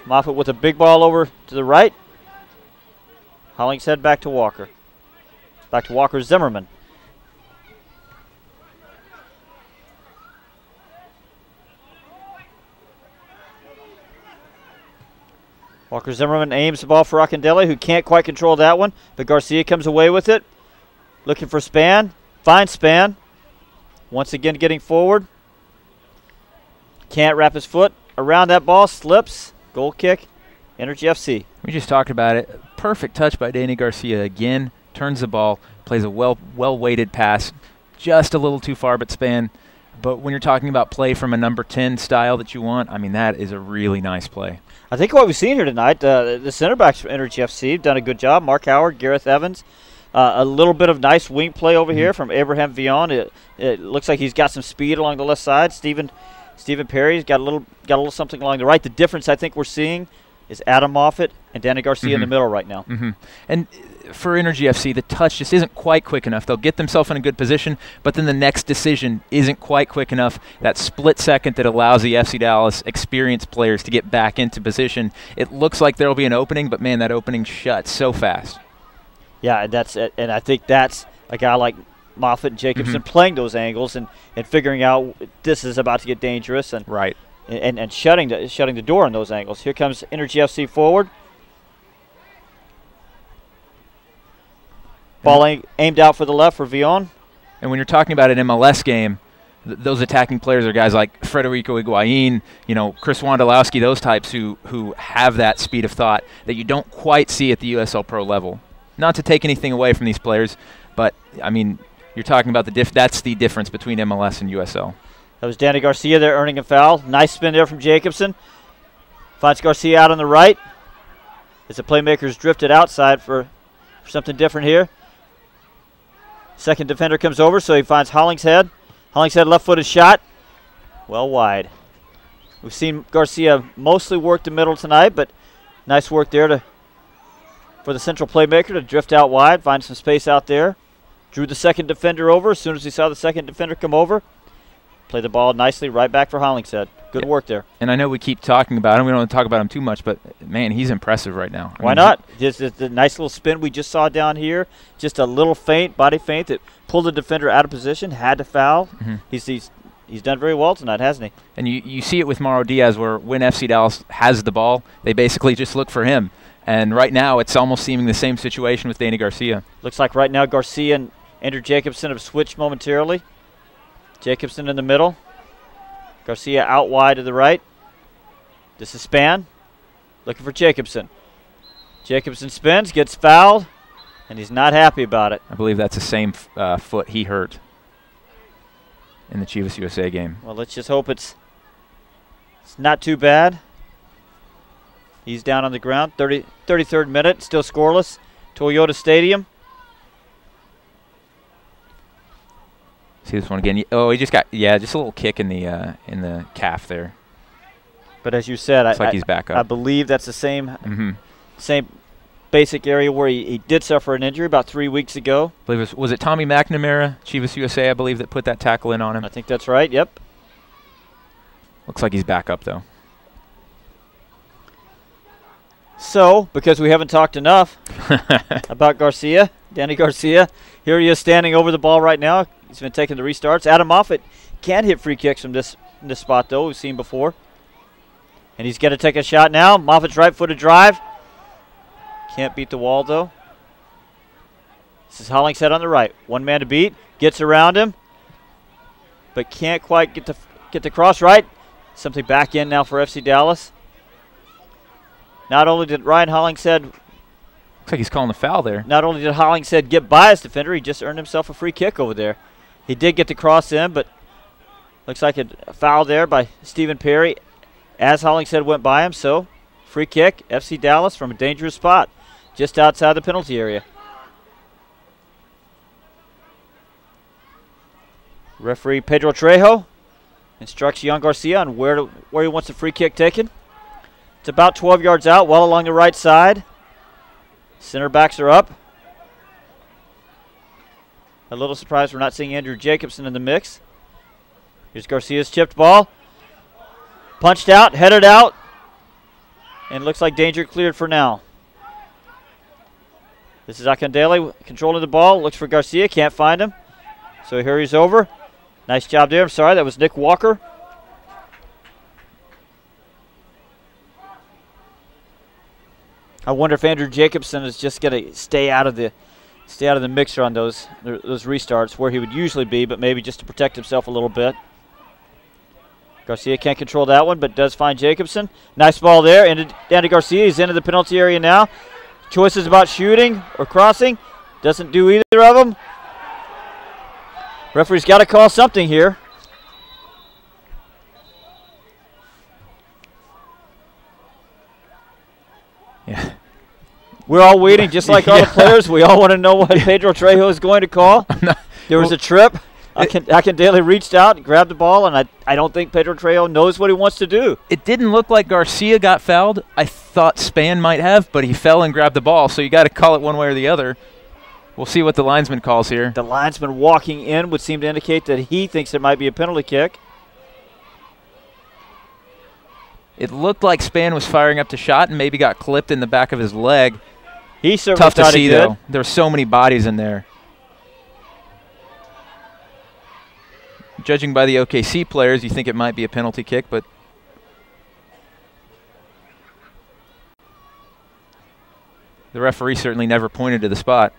Moffat with a big ball over to the right. Hollingshead back to Walker. Back to Walker Zimmerman. Walker Zimmerman aims the ball for Akindele, who can't quite control that one, but Garcia comes away with it. Looking for Span. Finds Span. Once again getting forward. Can't wrap his foot around that ball. Slips. Goal kick. Energy FC. We just talked about it. Perfect touch by Danny Garcia again. Turns the ball. Plays a well-weighted pass. Just a little too far, but Span. But when you're talking about play from a number 10 style that you want, I mean, that is a really nice play. I think what we've seen here tonight, the center backs for Energy FC have done a good job. Mark Howard, Gareth Evans, A little bit of nice wing play over here from Abraham Villon. It looks like he's got some speed along the left side. Stephen Perry's got a little something along the right. The difference I think we're seeing is Adam Moffett and Danny Garcia in the middle right now. And for Energy FC, the touch just isn't quite quick enough. They'll get themselves in a good position, but then the next decision isn't quite quick enough. That split second that allows the FC Dallas experienced players to get back into position. It looks like there will be an opening, but man, that opening shuts so fast. Yeah, and I think that's a guy like Moffett and Jacobson playing those angles and figuring out this is about to get dangerous and right. And shutting the door on those angles. Here comes Energy FC forward. Ball aimed out for the left for Villon. And when you're talking about an MLS game, those attacking players are guys like Federico Higuain, Chris Wondolowski, those types who have that speed of thought that you don't quite see at the USL Pro level. Not to take anything away from these players, but, I mean, you're talking about that's the difference between MLS and USL. That was Danny Garcia there earning a foul. Nice spin there from Jacobson. Finds Garcia out on the right. As the playmakers drifted outside for something different here. Second defender comes over, so he finds Hollingshead. Hollingshead left-footed shot. Well wide. We've seen Garcia mostly work the middle tonight, but nice work there for the central playmaker to drift out wide, find some space out there. Drew the second defender over as soon as he saw the second defender come over. Played the ball nicely right back for Hollingshead. Good work there. And I know we keep talking about him. We don't want to talk about him too much, but, man, he's impressive right now. Why not? Just the nice little spin we just saw down here. Just a little body feint that pulled the defender out of position, had to foul. He's done very well tonight, hasn't he? And you see it with Mauro Diaz where when FC Dallas has the ball, they basically just look for him. And right now it's almost seeming the same situation with Danny Garcia. Looks like right now Garcia and Andrew Jacobson have switched momentarily. Jacobson in the middle. Garcia out wide to the right. This is Span. Looking for Jacobson. Jacobson spins, gets fouled, and he's not happy about it. I believe that's the same foot he hurt in the Chivas USA game. Well, let's just hope it's not too bad. He's down on the ground. 33rd minute, still scoreless. Toyota Stadium. See this one again. Oh, he just got just a little kick in the calf there. But as you said, looks like he's back up. I believe that's the same basic area where he did suffer an injury about 3 weeks ago. I believe was it Tommy McNamara, Chivas USA, I believe, that put that tackle in on him. I think that's right. Yep. Looks like he's back up though. So, because we haven't talked enough about Garcia, Danny Garcia, here he is standing over the ball right now. He's been taking the restarts. Adam Moffett can hit free kicks from this spot, though. We've seen before. And he's going to take a shot now. Moffat's right-footed drive. Can't beat the wall, though. This is Hollingshead on the right. One man to beat. Gets around him. But can't quite get the cross right. Something back in now for FC Dallas. Not only did Ryan Hollingshead... Looks like he's calling the foul there. Not only did Hollingshead get by his defender, he just earned himself a free kick over there. He did get the cross in, but looks like a foul there by Stephen Perry as Hollingshead went by him. So, free kick, FC Dallas from a dangerous spot just outside the penalty area. Referee Pedro Trejo instructs young Garcia on where he wants the free kick taken. It's about 12 yards out, well along the right side. Center backs are up. A little surprised we're not seeing Andrew Jacobson in the mix. Here's Garcia's chipped ball. Punched out, headed out. And looks like danger cleared for now. This is Akandele controlling the ball. Looks for Garcia, can't find him. So here he's over. Nice job there. I'm sorry, that was Nick Walker. I wonder if Andrew Jacobson is just going to stay out of the mixer on those restarts where he would usually be, but maybe just to protect himself a little bit. Garcia can't control that one, but does find Jacobson. Nice ball there. And Danny Garcia is into the penalty area now. Choices about shooting or crossing. Doesn't do either of them. Referee's got to call something here. Yeah. We're all waiting, just like all the players. We all want to know what Pedro Trejo is going to call. There was a trip. Daly reached out and grabbed the ball, and I don't think Pedro Trejo knows what he wants to do. It didn't look like Garcia got fouled. I thought Span might have, but he fell and grabbed the ball, so you got to call it one way or the other. We'll see what the linesman calls here. The linesman walking in would seem to indicate that he thinks there might be a penalty kick. It looked like Span was firing up to shot and maybe got clipped in the back of his leg. He certainly Tough to thought see, he did. though. There were so many bodies in there. Judging by the OKC players, you think it might be a penalty kick, but the referee certainly never pointed to the spot.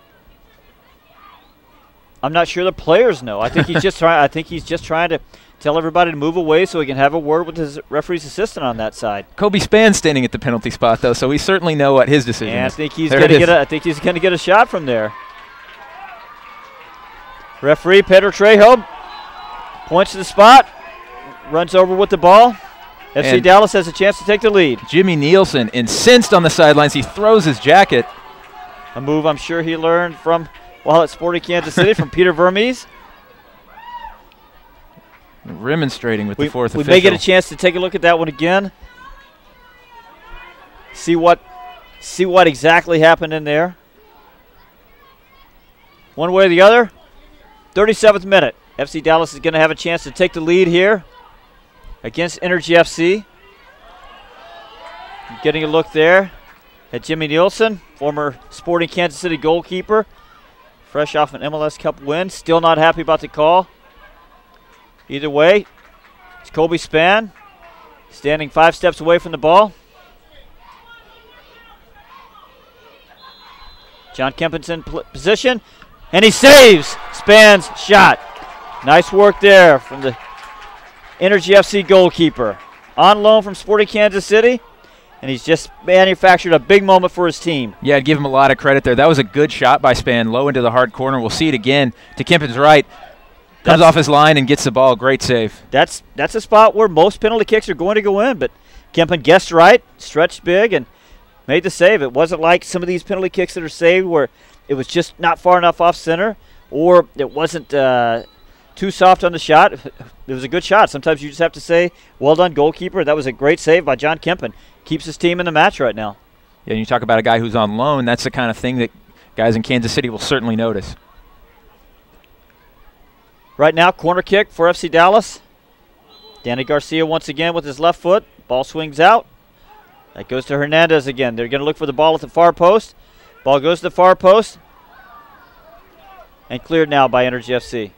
I'm not sure the players know. I think he's just trying. I think he's just trying to tell everybody to move away so he can have a word with his referee's assistant on that side. Kobe Span's standing at the penalty spot, though, so we certainly know what his decision and is. I think he's going to get. I think he's going to get a shot from there. Referee Pedro Trejo points to the spot, runs over with the ball. FC And Dallas has a chance to take the lead. Jimmy Nielsen incensed on the sidelines. He throws his jacket. A move I'm sure he learned from while at Sporting Kansas City from Peter Vermes. Remonstrating with the fourth official. We may get a chance to take a look at that one again. See what exactly happened in there. One way or the other. 37th minute. FC Dallas is going to have a chance to take the lead here against Energy FC. Getting a look there at Jimmy Nielsen, former Sporting Kansas City goalkeeper, fresh off an MLS Cup win. Still not happy about the call. Either way, it's Kobe Span standing 5 steps away from the ball. John Kempen's in position, and he saves Span's shot. Nice work there from the Energy FC goalkeeper. On loan from Sporting Kansas City, and he's just manufactured a big moment for his team. Yeah, I'd give him a lot of credit there. That was a good shot by Span, low into the hard corner. We'll see it again to Kempen's right. Comes off his line and gets the ball. Great save. That's a spot where most penalty kicks are going to go in, but Kempen guessed right, stretched big, and made the save. It wasn't like some of these penalty kicks that are saved where it was just not far enough off center, or it wasn't too soft on the shot. It was a good shot. Sometimes you just have to say, well done, goalkeeper. That was a great save by John Kempen. Keeps his team in the match right now. Yeah, and you talk about a guy who's on loan. That's the kind of thing that guys in Kansas City will certainly notice. Right now, corner kick for FC Dallas. Danny Garcia once again with his left foot. Ball swings out. That goes to Hernandez again. They're going to look for the ball at the far post. Ball goes to the far post. And cleared now by Energy FC.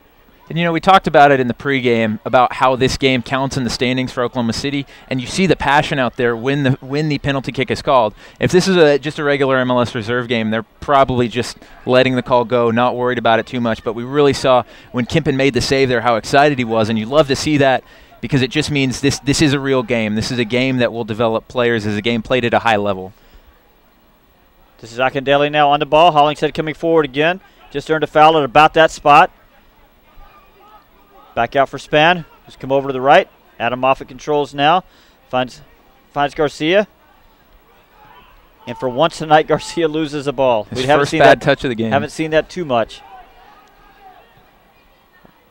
And, you know, we talked about it in the pregame about how this game counts in the standings for Oklahoma City, and you see the passion out there when the penalty kick is called. If this is just a regular MLS reserve game, they're probably just letting the call go, not worried about it too much. But we really saw when Kempen made the save there how excited he was, and you love to see that because it just means this is a real game. This is a game that will develop players as a game played at a high level. This is Akindele now on the ball. Hollingshead coming forward again. Just earned a foul at about that spot. Back out for Span, who's come over to the right. Adam Moffat controls now. Finds Garcia. And for once tonight, Garcia loses a ball. His first bad touch of the game. Haven't seen that too much.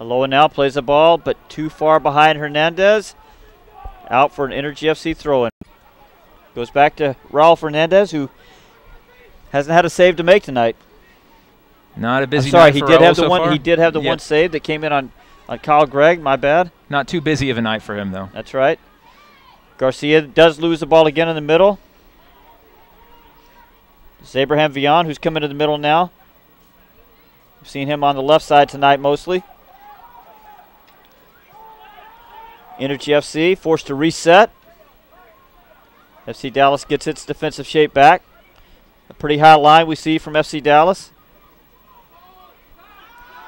Aloha now plays the ball, but too far behind Hernandez. Out for an Energy FC throw-in. Goes back to Raul Fernandez, who hasn't had a save to make tonight. Not a busy night for Raul Raul so so far. far. He did have the one save that came in on Kyle Gregg, my bad. Not too busy of a night for him, though. That's right. Garcia does lose the ball again in the middle. It's Abraham Vion, who's coming to the middle now. We've seen him on the left side tonight mostly. Energy FC forced to reset. FC Dallas gets its defensive shape back. A pretty high line we see from FC Dallas.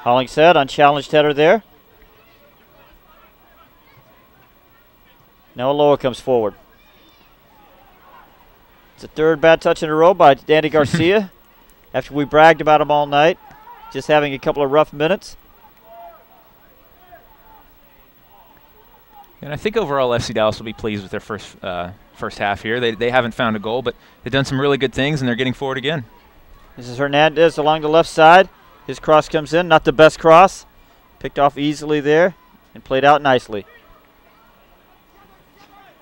Hollingshead, unchallenged header there. Now Aloha comes forward. It's a third bad touch in a row by Danny Garcia. After we bragged about him all night, just having a couple of rough minutes. And I think overall FC Dallas will be pleased with their first half here. They haven't found a goal, but they've done some really good things, and they're getting forward again. This is Hernandez along the left side. His cross comes in, not the best cross. Picked off easily there and played out nicely.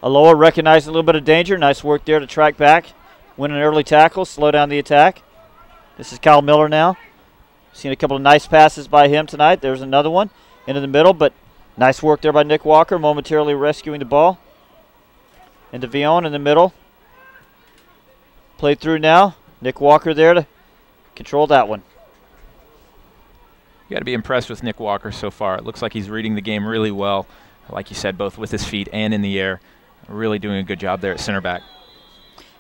Aloha recognized a little bit of danger. Nice work there to track back. Win an early tackle, slow down the attack. This is Kyle Miller now. Seen a couple of nice passes by him tonight. There's another one into the middle, but nice work there by Nick Walker, momentarily rescuing the ball. Into Vion in the middle. Played through now. Nick Walker there to control that one. You got to be impressed with Nick Walker so far. It looks like he's reading the game really well, like you said, both with his feet and in the air. Really doing a good job there at center back.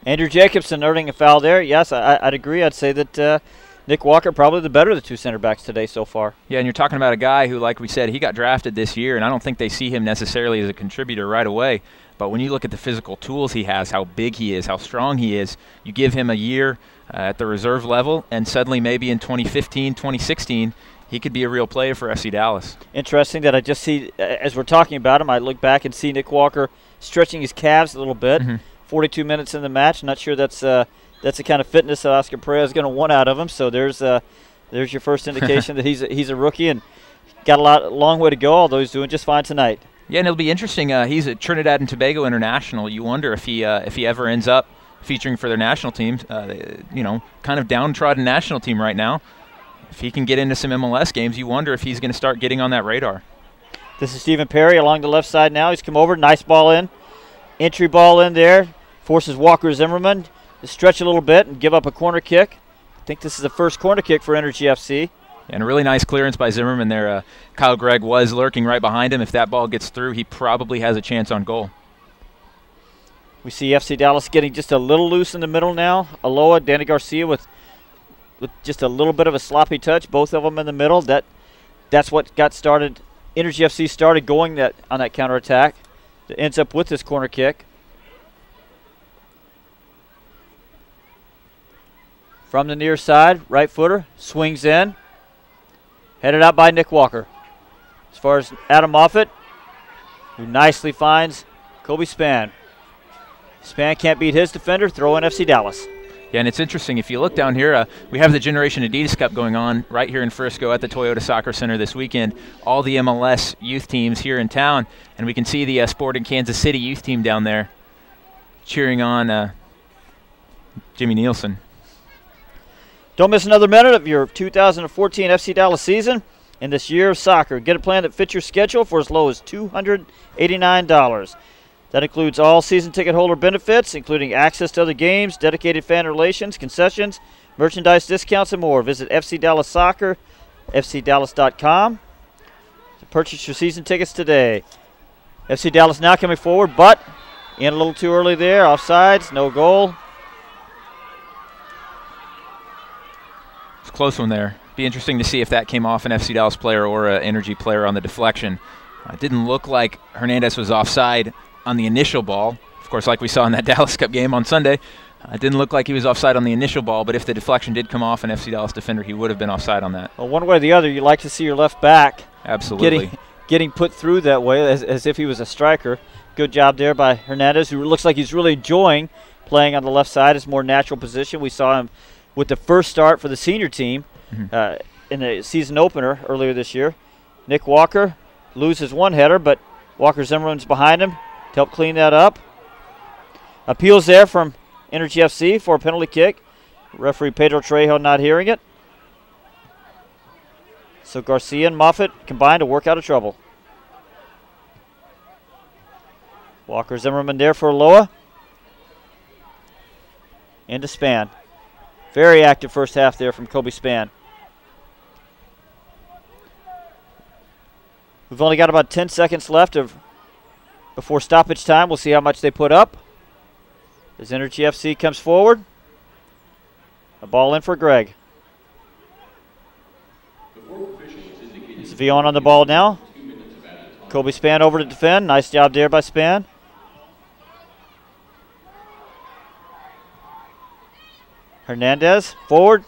Andrew Jacobson earning a foul there. Yes, I'd agree. I'd say that Nick Walker probably the better of the two center backs today so far. Yeah, and you're talking about a guy who, like we said, he got drafted this year, and I don't think they see him necessarily as a contributor right away. But when you look at the physical tools he has, how big he is, how strong he is, you give him a year at the reserve level, and suddenly maybe in 2015, 2016, he could be a real player for FC Dallas. Interesting that I just see, as we're talking about him, I look back and see Nick Walker stretching his calves a little bit. 42 minutes in the match. Not sure that's the kind of fitness that Oscar Pereira is going to want out of him. So there's your first indication that he's a rookie and got a long way to go, although he's doing just fine tonight. Yeah, and it'll be interesting. He's a Trinidad and Tobago international. You wonder if he ever ends up featuring for their national team. Kind of downtrodden national team right now. If he can get into some MLS games, you wonder if he's going to start getting on that radar. This is Stephen Perry along the left side now. He's come over. Nice ball in. Entry ball in there. Forces Walker Zimmerman to stretch a little bit and give up a corner kick. I think this is the first corner kick for Energy FC. And a really nice clearance by Zimmerman there. Kyle Gregg was lurking right behind him. If that ball gets through, he probably has a chance on goal. We see FC Dallas getting just a little loose in the middle now. Aloha, Danny Garcia with just a little bit of a sloppy touch. Both of them in the middle. That's what got started. Energy FC started going on that counterattack. That ends up with this corner kick. From the near side, right footer, swings in. Headed out by Nick Walker. As far as Adam Moffett, who nicely finds Kobe Spann. Spann can't beat his defender, throw in FC Dallas. Yeah, and it's interesting. If you look down here, we have the Generation Adidas Cup going on right here in Frisco at the Toyota Soccer Center this weekend. All the MLS youth teams here in town, and we can see the Sporting Kansas City youth team down there cheering on Jimmy Nielsen. Don't miss another minute of your 2014 FC Dallas season in this year of soccer. Get a plan that fits your schedule for as low as $289. That includes all season ticket holder benefits, including access to other games, dedicated fan relations, concessions, merchandise discounts, and more. Visit FC Dallas Soccer, fcdallas.com to purchase your season tickets today. FC Dallas now coming forward, but in a little too early there. Offsides, no goal. It's a close one there. Be interesting to see if that came off an FC Dallas player or an Energy player on the deflection. It didn't look like Hernandez was offside on the initial ball. Of course, like we saw in that Dallas Cup game on Sunday, it didn't look like he was offside on the initial ball, but if the deflection did come off an FC Dallas defender, he would have been offside on that. Well, one way or the other, you like to see your left back absolutely getting put through that way as if he was a striker. Good job there by Hernandez, who looks like he's really enjoying playing on the left side, his more natural position. We saw him with the first start for the senior team in the season opener earlier this year. Nick Walker loses one header, but Walker Zimmerman's behind him to help clean that up. Appeals there from Energy FC for a penalty kick. Referee Pedro Trejo not hearing it. So Garcia and Moffett combined to work out of trouble. Walker Zimmerman there for Aloha. Into Spann. Very active first half there from Kobe Spann. We've only got about 10 seconds left before stoppage time. We'll see how much they put up. As Energy FC comes forward. A ball in for Gregg. It's Vion on the ball now. Kobe Spann over to defend. Nice job there by Spann. Hernandez forward.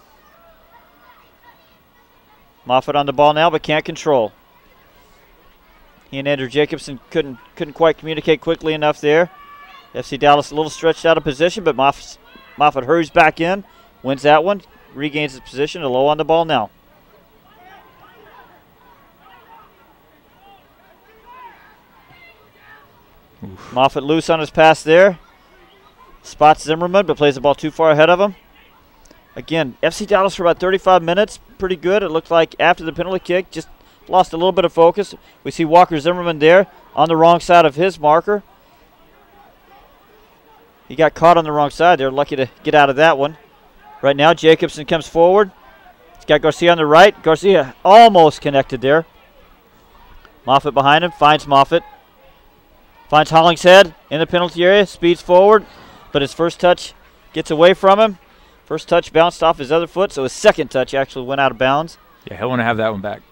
Moffett on the ball now, but can't control. He and Andrew Jacobson couldn't quite communicate quickly enough there. FC Dallas a little stretched out of position, but Moffitt hurries back in, wins that one, regains his position, low on the ball now. Oof. Moffitt loose on his pass there. Spots Zimmerman, but plays the ball too far ahead of him. Again, FC Dallas for about 35 minutes, pretty good. It looked like after the penalty kick, just lost a little bit of focus. We see Walker Zimmerman there on the wrong side of his marker. He got caught on the wrong side. They're lucky to get out of that one. Right now, Jacobson comes forward. He's got Garcia on the right. Garcia almost connected there. Moffitt behind him, finds Moffitt. Finds Hollingshead in the penalty area, speeds forward, but his first touch gets away from him. First touch bounced off his other foot, so his second touch actually went out of bounds. Yeah, he'll want to have that one back.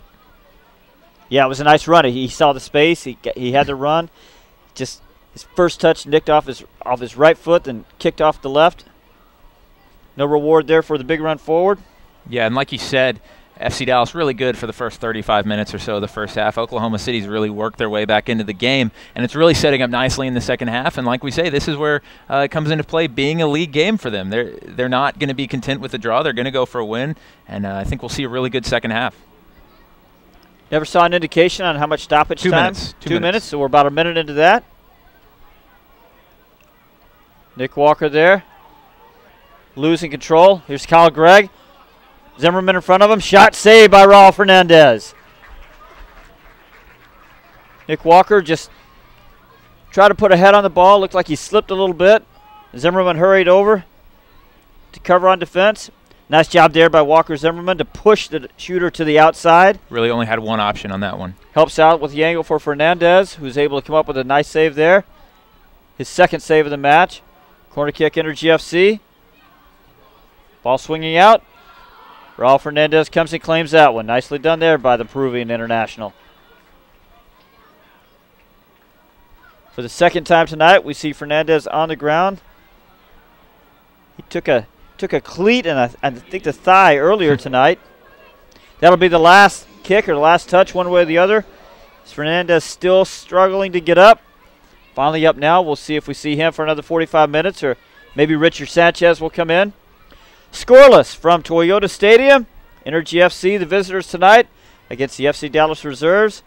Yeah, it was a nice run. He saw the space. He had the run. Just his first touch nicked off his right foot and kicked off the left. No reward there for the big run forward. Yeah, and like you said, FC Dallas really good for the first 35 minutes or so of the first half. Oklahoma City's really worked their way back into the game, and it's really setting up nicely in the second half. And like we say, this is where it comes into play being a league game for them. They're not going to be content with the draw. They're going to go for a win, and I think we'll see a really good second half. Never saw an indication on how much stoppage time. 2 minutes. 2 minutes, so we're about a minute into that. Nick Walker there, losing control. Here's Kyle Gregg. Zimmerman in front of him. Shot saved by Raul Fernandez. Nick Walker just tried to put a head on the ball. Looked like he slipped a little bit. Zimmerman hurried over to cover on defense. Nice job there by Walker Zimmerman to push the shooter to the outside. Really only had one option on that one. Helps out with the angle for Fernandez, who's able to come up with a nice save there. His second save of the match. Corner kick, Energy FC. Ball swinging out. Raul Fernandez comes and claims that one. Nicely done there by the Peruvian international. For the second time tonight, we see Fernandez on the ground. He took a cleat and I think the thigh earlier tonight. That'll be the last kick or the last touch one way or the other. Is Fernandez still struggling to get up? Finally up now. We'll see if we see him for another 45 minutes or maybe Richard Sanchez will come in. Scoreless from Toyota Stadium. Energy FC, the visitors tonight, against the FC Dallas Reserves.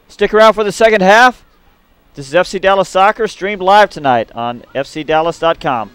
Stick around for the second half. This is FC Dallas Soccer, streamed live tonight on fcdallas.com.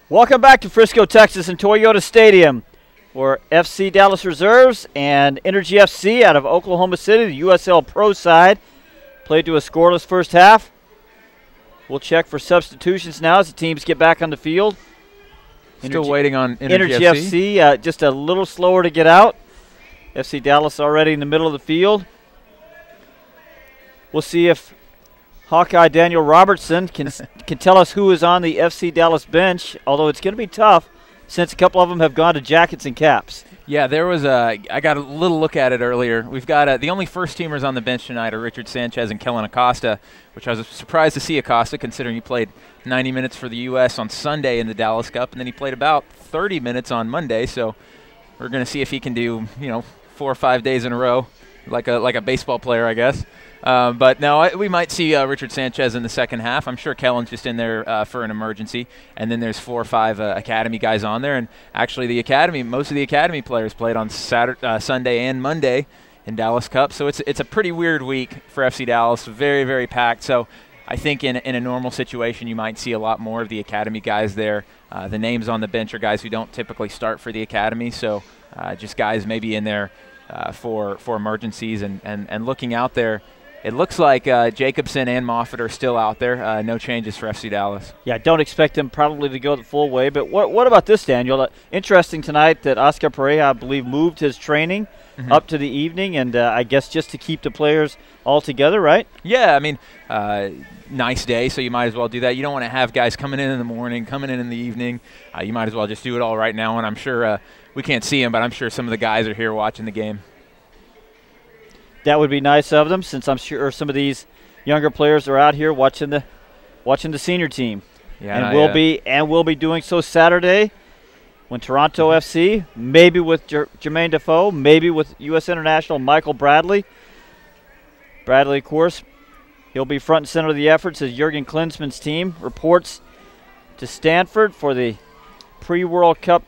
Welcome back to Frisco, Texas and Toyota Stadium, where FC Dallas Reserves and Energy FC out of Oklahoma City, the USL Pro side, played to a scoreless first half. We'll check for substitutions now as the teams get back on the field. Still waiting on Energy FC just a little slower to get out. FC Dallas already in the middle of the field. We'll see if Hawkeye Daniel Robertson can tell us who is on the FC Dallas bench, although it's going to be tough since a couple of them have gone to jackets and caps. Yeah, there was I got a little look at it earlier. We've got the only first teamers on the bench tonight are Richard Sanchez and Kellen Acosta, which I was surprised to see Acosta considering he played 90 minutes for the U.S. on Sunday in the Dallas Cup, and then he played about 30 minutes on Monday. So we're going to see if he can do 4 or 5 days in a row, like a baseball player, I guess. But no, we might see Richard Sanchez in the second half. I'm sure Kellen's just in there for an emergency. And then there's 4 or 5 academy guys on there. And actually most of the academy players played on Sunday and Monday in Dallas Cup. So it's a pretty weird week for FC Dallas, very, very packed. So I think in a normal situation you might see a lot more of the academy guys there. The names on the bench are guys who don't typically start for the academy. So just guys maybe in there for emergencies and looking out there. It looks like Jacobson and Moffitt are still out there. No changes for FC Dallas. Yeah, don't expect them probably to go the full way. But what about this, Daniel? Interesting tonight that Oscar Pereira, I believe, moved his training up to the evening, and I guess just to keep the players all together, right? Yeah, I mean, nice day, so you might as well do that. You don't want to have guys coming in the morning, coming in the evening. You might as well just do it all right now, and I'm sure we can't see them, but I'm sure some of the guys are here watching the game. That would be nice of them, since I'm sure some of these younger players are out here watching the senior team. Yeah, and we'll be doing so Saturday when Toronto FC, maybe with Jermaine Defoe, maybe with U.S. International Michael Bradley. Bradley, of course, he'll be front and center of the efforts as Jurgen Klinsmann's team reports to Stanford for the pre-World Cup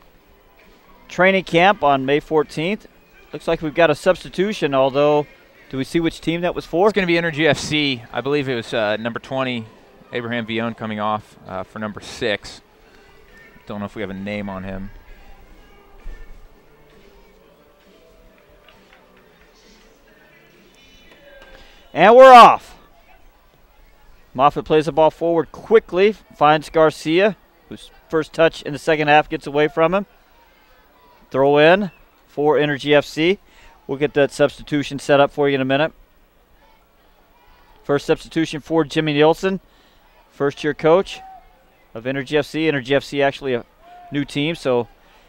training camp on May 14th. Looks like we've got a substitution, although do we see which team that was for? It's going to be Energy FC. I believe it was number 20, Abraham Villon, coming off for number 6. Don't know if we have a name on him. And we're off. Moffitt plays the ball forward quickly, finds Garcia, whose first touch in the second half gets away from him. Throw in for Energy FC. We'll get that substitution set up for you in a minute. First substitution for Jimmy Nielsen, first-year coach of Energy FC. Energy FC actually a new team, so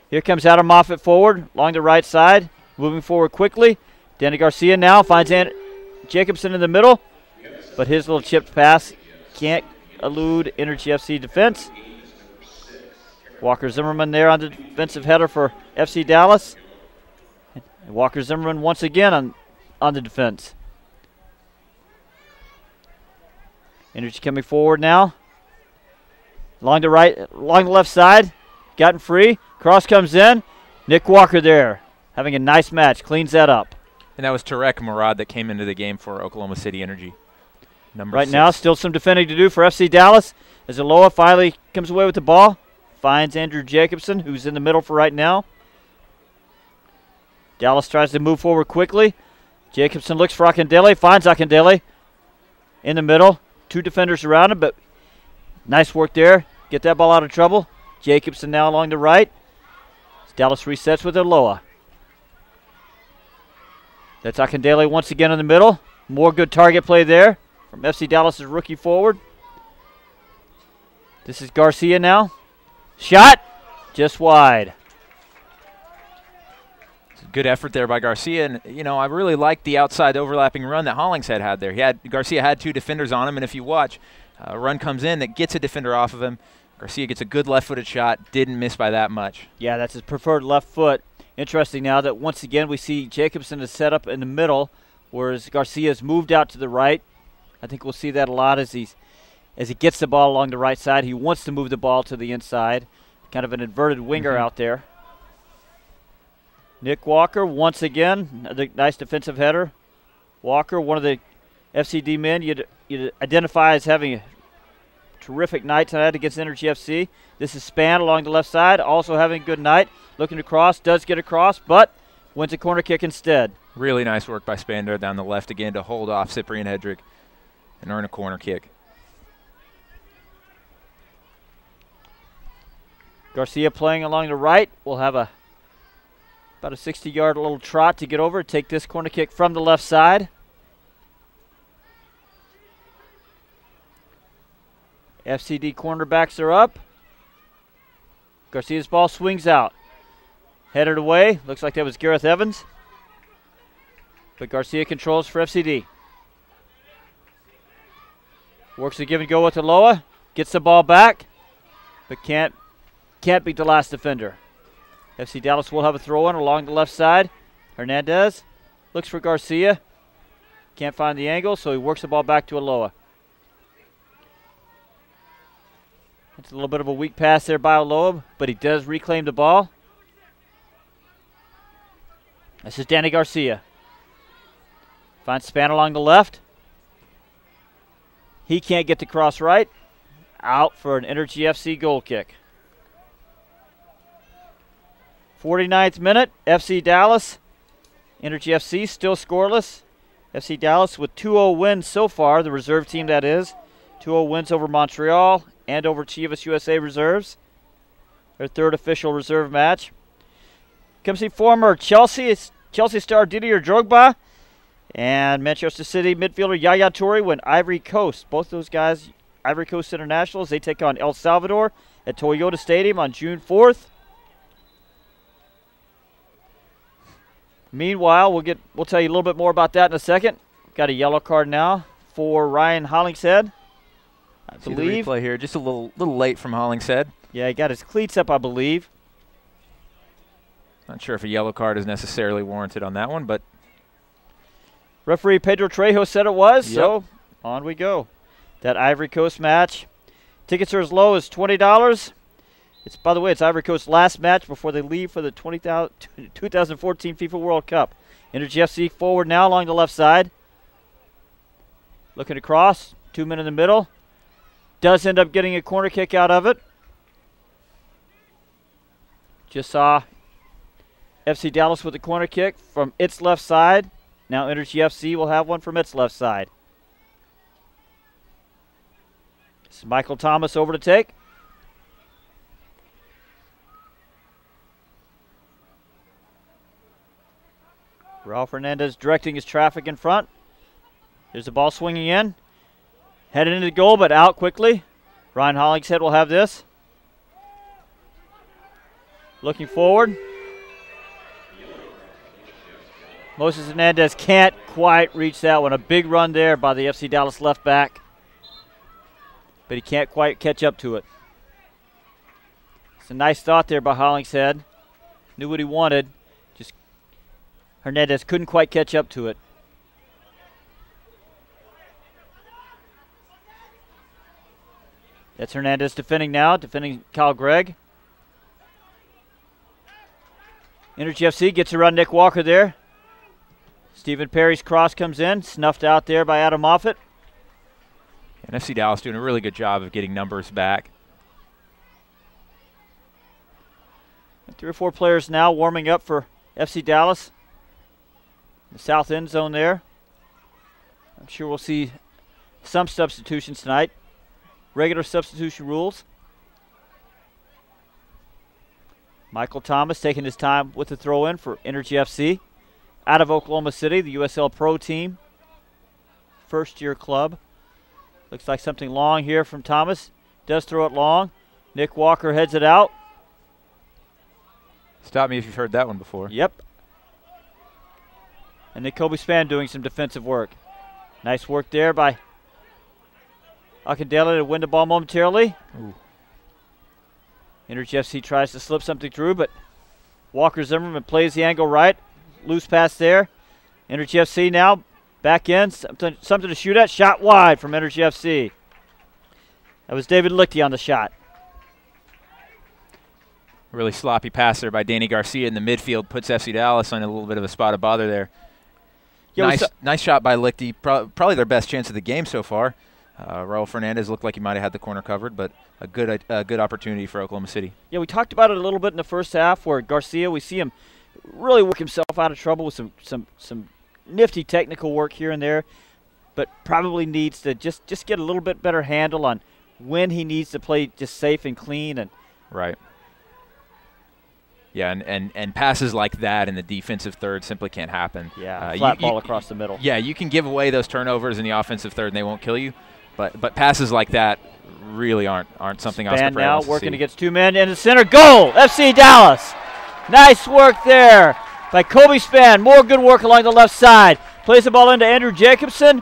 here comes Adam Moffitt forward along the right side, moving forward quickly. Danny Garcia now finds Jacobson in the middle, but his little chipped pass can't elude Energy FC defense. Walker Zimmerman there on the defensive header for FC Dallas. And Walker Zimmerman once again on the defense. Energy coming forward now. Along the left side. Gotten free. Cross comes in. Nick Walker there. Having a nice match. Cleans that up. And that was Tarek Murad that came into the game for Oklahoma City Energy. Number 6. Now, still some defending to do for FC Dallas. As Aloha finally comes away with the ball. Finds Andrew Jacobson, who's in the middle for right now. Dallas tries to move forward quickly. Jacobson looks for Akindele, finds Akindele in the middle. 2 defenders around him, but nice work there. Get that ball out of trouble. Jacobson now along the right. Dallas resets with Aloha. That's Akindele once again in the middle. More good target play there from FC Dallas' rookie forward. This is Garcia now. Shot just wide. Good effort there by Garcia, and I really like the outside overlapping run that Hollingshead had there. Garcia had 2 defenders on him, and if you watch, a run comes in that gets a defender off of him. Garcia gets a good left-footed shot, didn't miss by that much. Yeah, that's his preferred left foot. Interesting now that once again we see Jacobson is set up in the middle, whereas Garcia's moved out to the right. I think we'll see that a lot as he gets the ball along the right side. He wants to move the ball to the inside, kind of an inverted winger out there. Nick Walker, once again, a nice defensive header. Walker, one of the FCD men you'd identify as having terrific night tonight against Energy FC. This is Span along the left side, also having a good night. Looking to cross, does get across, but wins a corner kick instead. Really nice work by Spander down the left again to hold off Cyprian Hedrick and earn a corner kick. Garcia playing along the right. Will have about a 60-yard little trot to get over, take this corner kick from the left side. FCD cornerbacks are up. Garcia's ball swings out. Headed away. Looks like that was Gareth Evans. But Garcia controls for FCD. Works the give and go with Aloha. Gets the ball back, but can't beat the last defender. FC Dallas will have a throw in along the left side. Hernandez looks for Garcia. Can't find the angle, so he works the ball back to Aloha. It's a little bit of a weak pass there by Aloha, but he does reclaim the ball. This is Danny Garcia. Finds Span along the left. He can't get to cross right. Out for an Energy FC goal kick. 49th minute, FC Dallas. Energy FC still scoreless. FC Dallas with 2-0 wins so far, the reserve team that is. 2-0 wins over Montreal and over Chivas USA reserves. Their third official reserve match. Come see former Chelsea star Didier Drogba and Manchester City midfielder Yaya Toure when Ivory Coast. Both those guys, Ivory Coast internationals, they take on El Salvador at Toyota Stadium on June 4th. Meanwhile, we'll tell you a little bit more about that in a second. Got a yellow card now for Ryan Hollingshead, I believe. The replay here, just a little late from Hollingshead. Yeah, he got his cleats up, I believe. Not sure if a yellow card is necessarily warranted on that one, but referee Pedro Trejo said it was, yep. So on we go. That Ivory Coast match. Tickets are as low as $20. By the way, it's Ivory Coast's last match before they leave for the 2014 FIFA World Cup. Energy FC forward now along the left side. Looking to cross. 2 men in the middle. Does end up getting a corner kick out of it. Just saw FC Dallas with a corner kick from its left side. Now Energy FC will have one from its left side. This is Michael Thomas over to take. Ralph Hernandez directing his traffic in front. There's the ball swinging in. Headed into the goal, but out quickly. Ryan Hollingshead will have this. Looking forward. Moses Hernandez can't quite reach that one. A big run there by the FC Dallas left back. But he can't quite catch up to it. It's a nice thought there by Hollingshead. Knew what he wanted. Just Hernandez couldn't quite catch up to it. That's Hernandez defending now, defending Kyle Gregg. Energy FC gets around Nick Walker there. Stephen Perry's cross comes in, snuffed out there by Adam Moffett. And FC Dallas doing a really good job of getting numbers back. 3 or 4 players now warming up for FC Dallas. The south end zone there. I'm sure we'll see some substitutions tonight. Regular substitution rules. Michael Thomas taking his time with the throw-in for Energy FC. Out of Oklahoma City, the USL Pro team. First-year club. Looks like something long here from Thomas. Does throw it long. Nick Walker heads it out. Stop me if you've heard that one before. Yep. And then Kobe Span doing some defensive work. Nice work there by Akindele to win the ball momentarily. Ooh. Energy FC tries to slip something through, but Walker Zimmerman plays the angle right. Loose pass there. Energy FC now back in. Something to shoot at. Shot wide from Energy FC. That was David Lichty on the shot. Really sloppy pass there by Danny Garcia in the midfield. Puts FC Dallas on a little bit of a spot of bother there. Yeah, nice shot by Lichty. Probably their best chance of the game so far. Raul Fernandez looked like he might have had the corner covered, but a good opportunity for Oklahoma City. Yeah, we talked about it a little bit in the first half where Garcia, we see him really work himself out of trouble with some nifty technical work here and there, but probably needs to just get a little bit better handle on when he needs to play just safe and clean. And right. Yeah, and passes like that in the defensive third simply can't happen. Yeah, flat ball across the middle. Yeah, you can give away those turnovers in the offensive third and they won't kill you, but passes like that really aren't something Oscar Freire wants to see. Now working against two men in the center. Goal! FC Dallas. Nice work there by Kobe Spann. More good work along the left side. Plays the ball into Andrew Jacobson.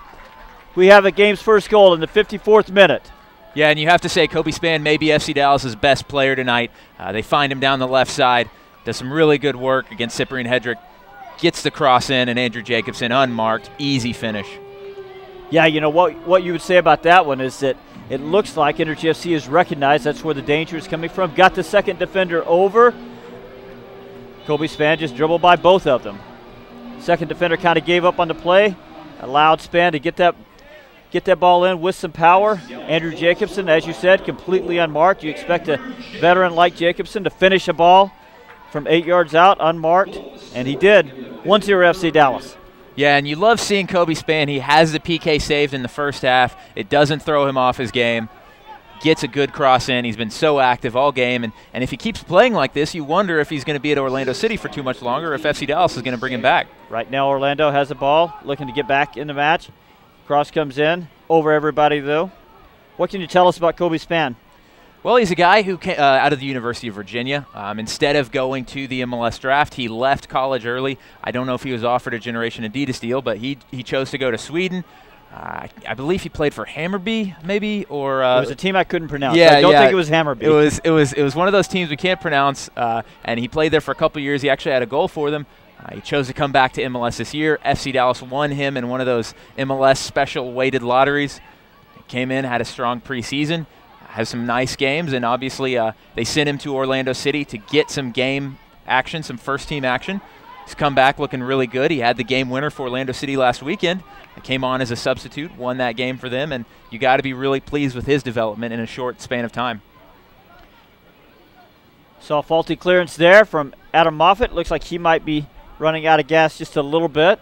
We have the game's first goal in the 54th minute. Yeah, and you have to say Kobe Spann may be FC Dallas's best player tonight. They find him down the left side. Does some really good work against Cyprian Hedrick. Gets the cross in, and Andrew Jacobson unmarked. Easy finish. Yeah, you know what you would say about that one is that it looks like Energy FC has recognized that's where the danger is coming from. Got the second defender over. Kobe Spann just dribbled by both of them. Second defender kind of gave up on the play. Allowed Spann to get that ball in with some power. Andrew Jacobson, as you said, completely unmarked. You expect a veteran like Jacobson to finish a ball from 8 yards out, unmarked, and he did. 1-0 FC Dallas. Yeah, and you love seeing Kobe Spann. He has the PK saved in the first half. It doesn't throw him off his game. Gets a good cross in. He's been so active all game, and if he keeps playing like this, you wonder if he's going to be at Orlando City for too much longer, or if FC Dallas is going to bring him back. Right now Orlando has the ball, looking to get back in the match. Cross comes in, over everybody though. What can you tell us about Kobe Spann? Well, he's a guy who came out of the University of Virginia. Instead of going to the MLS draft, he left college early. I don't know if he was offered a Generation Adidas deal, but he chose to go to Sweden. I believe he played for Hammarby, maybe, or it was a team I couldn't pronounce. Yeah, I don't think it was Hammarby. It was one of those teams we can't pronounce, and he played there for a couple years. He actually had a goal for them. He chose to come back to MLS this year. FC Dallas won him in one of those MLS special weighted lotteries. He came in, had a strong preseason, has some nice games, and obviously they sent him to Orlando City to get some game action, some first-team action. He's come back looking really good. He had the game winner for Orlando City last weekend. He came on as a substitute, won that game for them, and you got to be really pleased with his development in a short span of time. Saw a faulty clearance there from Adam Moffett. Looks like he might be running out of gas just a little bit.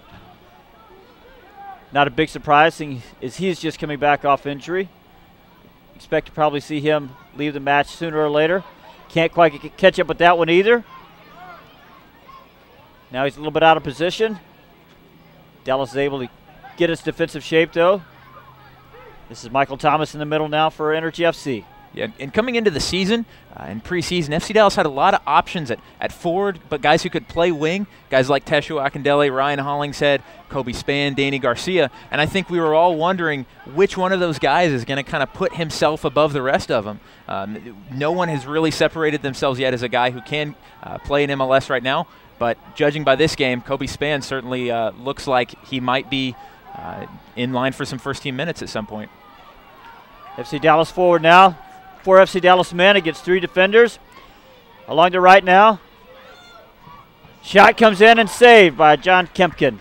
Not a big surprise, seeing as he's just coming back off injury. Expect to probably see him leave the match sooner or later. Can't quite catch up with that one either. Now he's a little bit out of position. Dallas is able to get its defensive shape, though. This is Michael Thomas in the middle now for Energy FC. Yeah, and coming into the season, in preseason, FC Dallas had a lot of options at forward, but guys who could play wing, guys like Tesho Akindele, Ryan Hollingshead, Kobe Spann, Danny Garcia, and I think we were all wondering which one of those guys is going to kind of put himself above the rest of them. No one has really separated themselves yet as a guy who can play in MLS right now, but judging by this game, Kobe Spann certainly looks like he might be in line for some first-team minutes at some point. FC Dallas forward now. 4 FC Dallas men against 3 defenders. Along the right now. Shot comes in and saved by John Kempkin.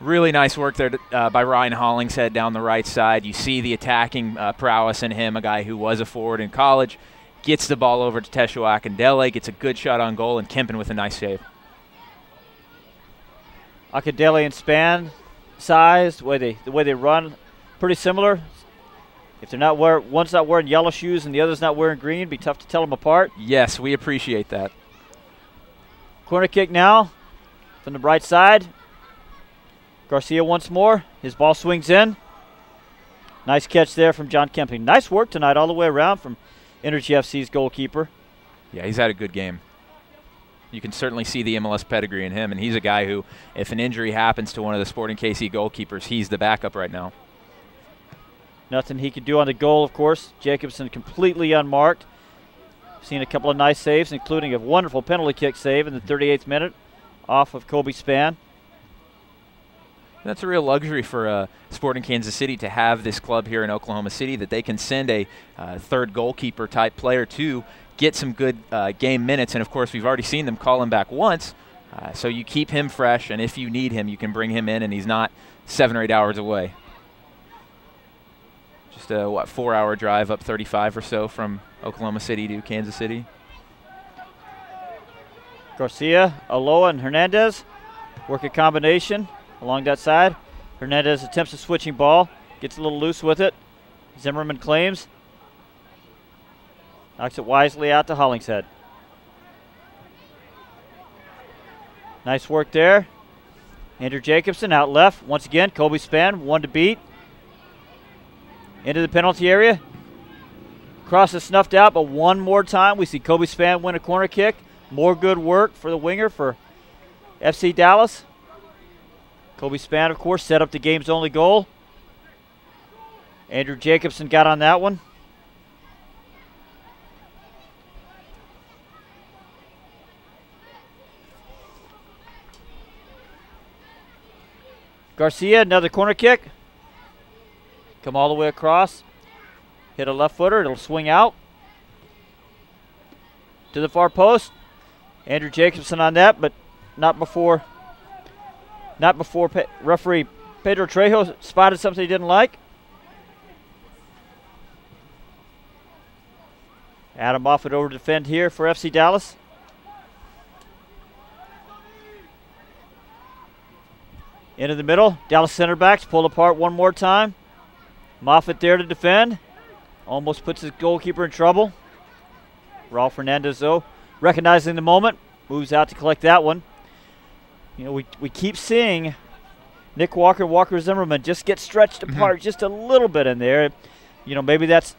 Really nice work there by Ryan Hollingshead down the right side. You see the attacking prowess in him, a guy who was a forward in college. Gets the ball over to Tesho Akindele, gets a good shot on goal, and Kempin with a nice save. Akindele and Spann, size, the way they run, pretty similar. If they're not one's not wearing yellow shoes and the other's not wearing green, it'd be tough to tell them apart. Yes, we appreciate that. Corner kick now from the right side. Garcia once more. His ball swings in. Nice catch there from John Kemping. Nice work tonight all the way around from Energy FC's goalkeeper. Yeah, he's had a good game. You can certainly see the MLS pedigree in him, and he's a guy who, if an injury happens to one of the Sporting KC goalkeepers, he's the backup right now. Nothing he could do on the goal, of course. Jacobson completely unmarked. Seen a couple of nice saves, including a wonderful penalty kick save in the 38th minute off of Kobe Spann. That's a real luxury for Sporting Kansas City to have this club here in Oklahoma City, that they can send a third goalkeeper type player to get some good game minutes. And, of course, we've already seen them call him back once. So you keep him fresh, and if you need him, you can bring him in, and he's not 7 or 8 hours away. Just a, 4-hour drive up 35 or so from Oklahoma City to Kansas City. Garcia, Aloha, and Hernandez work a combination along that side. Hernandez attempts a switching ball, gets a little loose with it. Zimmerman claims. Knocks it wisely out to Hollingshead. Nice work there. Andrew Jacobson out left. Once again, Kobe Span, one to beat. Into the penalty area. Cross is snuffed out, but one more time we see Kobe Span win a corner kick. More good work for the winger for FC Dallas. Kobe Span, of course, set up the game's only goal. Andrew Jacobson got on that one. Garcia, another corner kick. Come all the way across. Hit a left footer. It'll swing out to the far post. Andrew Jacobson on that, but not before referee Pedro Trejo spotted something he didn't like. Adam Moffett over to defend here for FC Dallas. Into the middle. Dallas center backs pull apart one more time. Moffett there to defend. Almost puts his goalkeeper in trouble. Raul Fernandez, though, recognizing the moment, moves out to collect that one. You know, we keep seeing Nick Walker, Walker Zimmerman just get stretched apart just a little bit in there. You know, maybe that's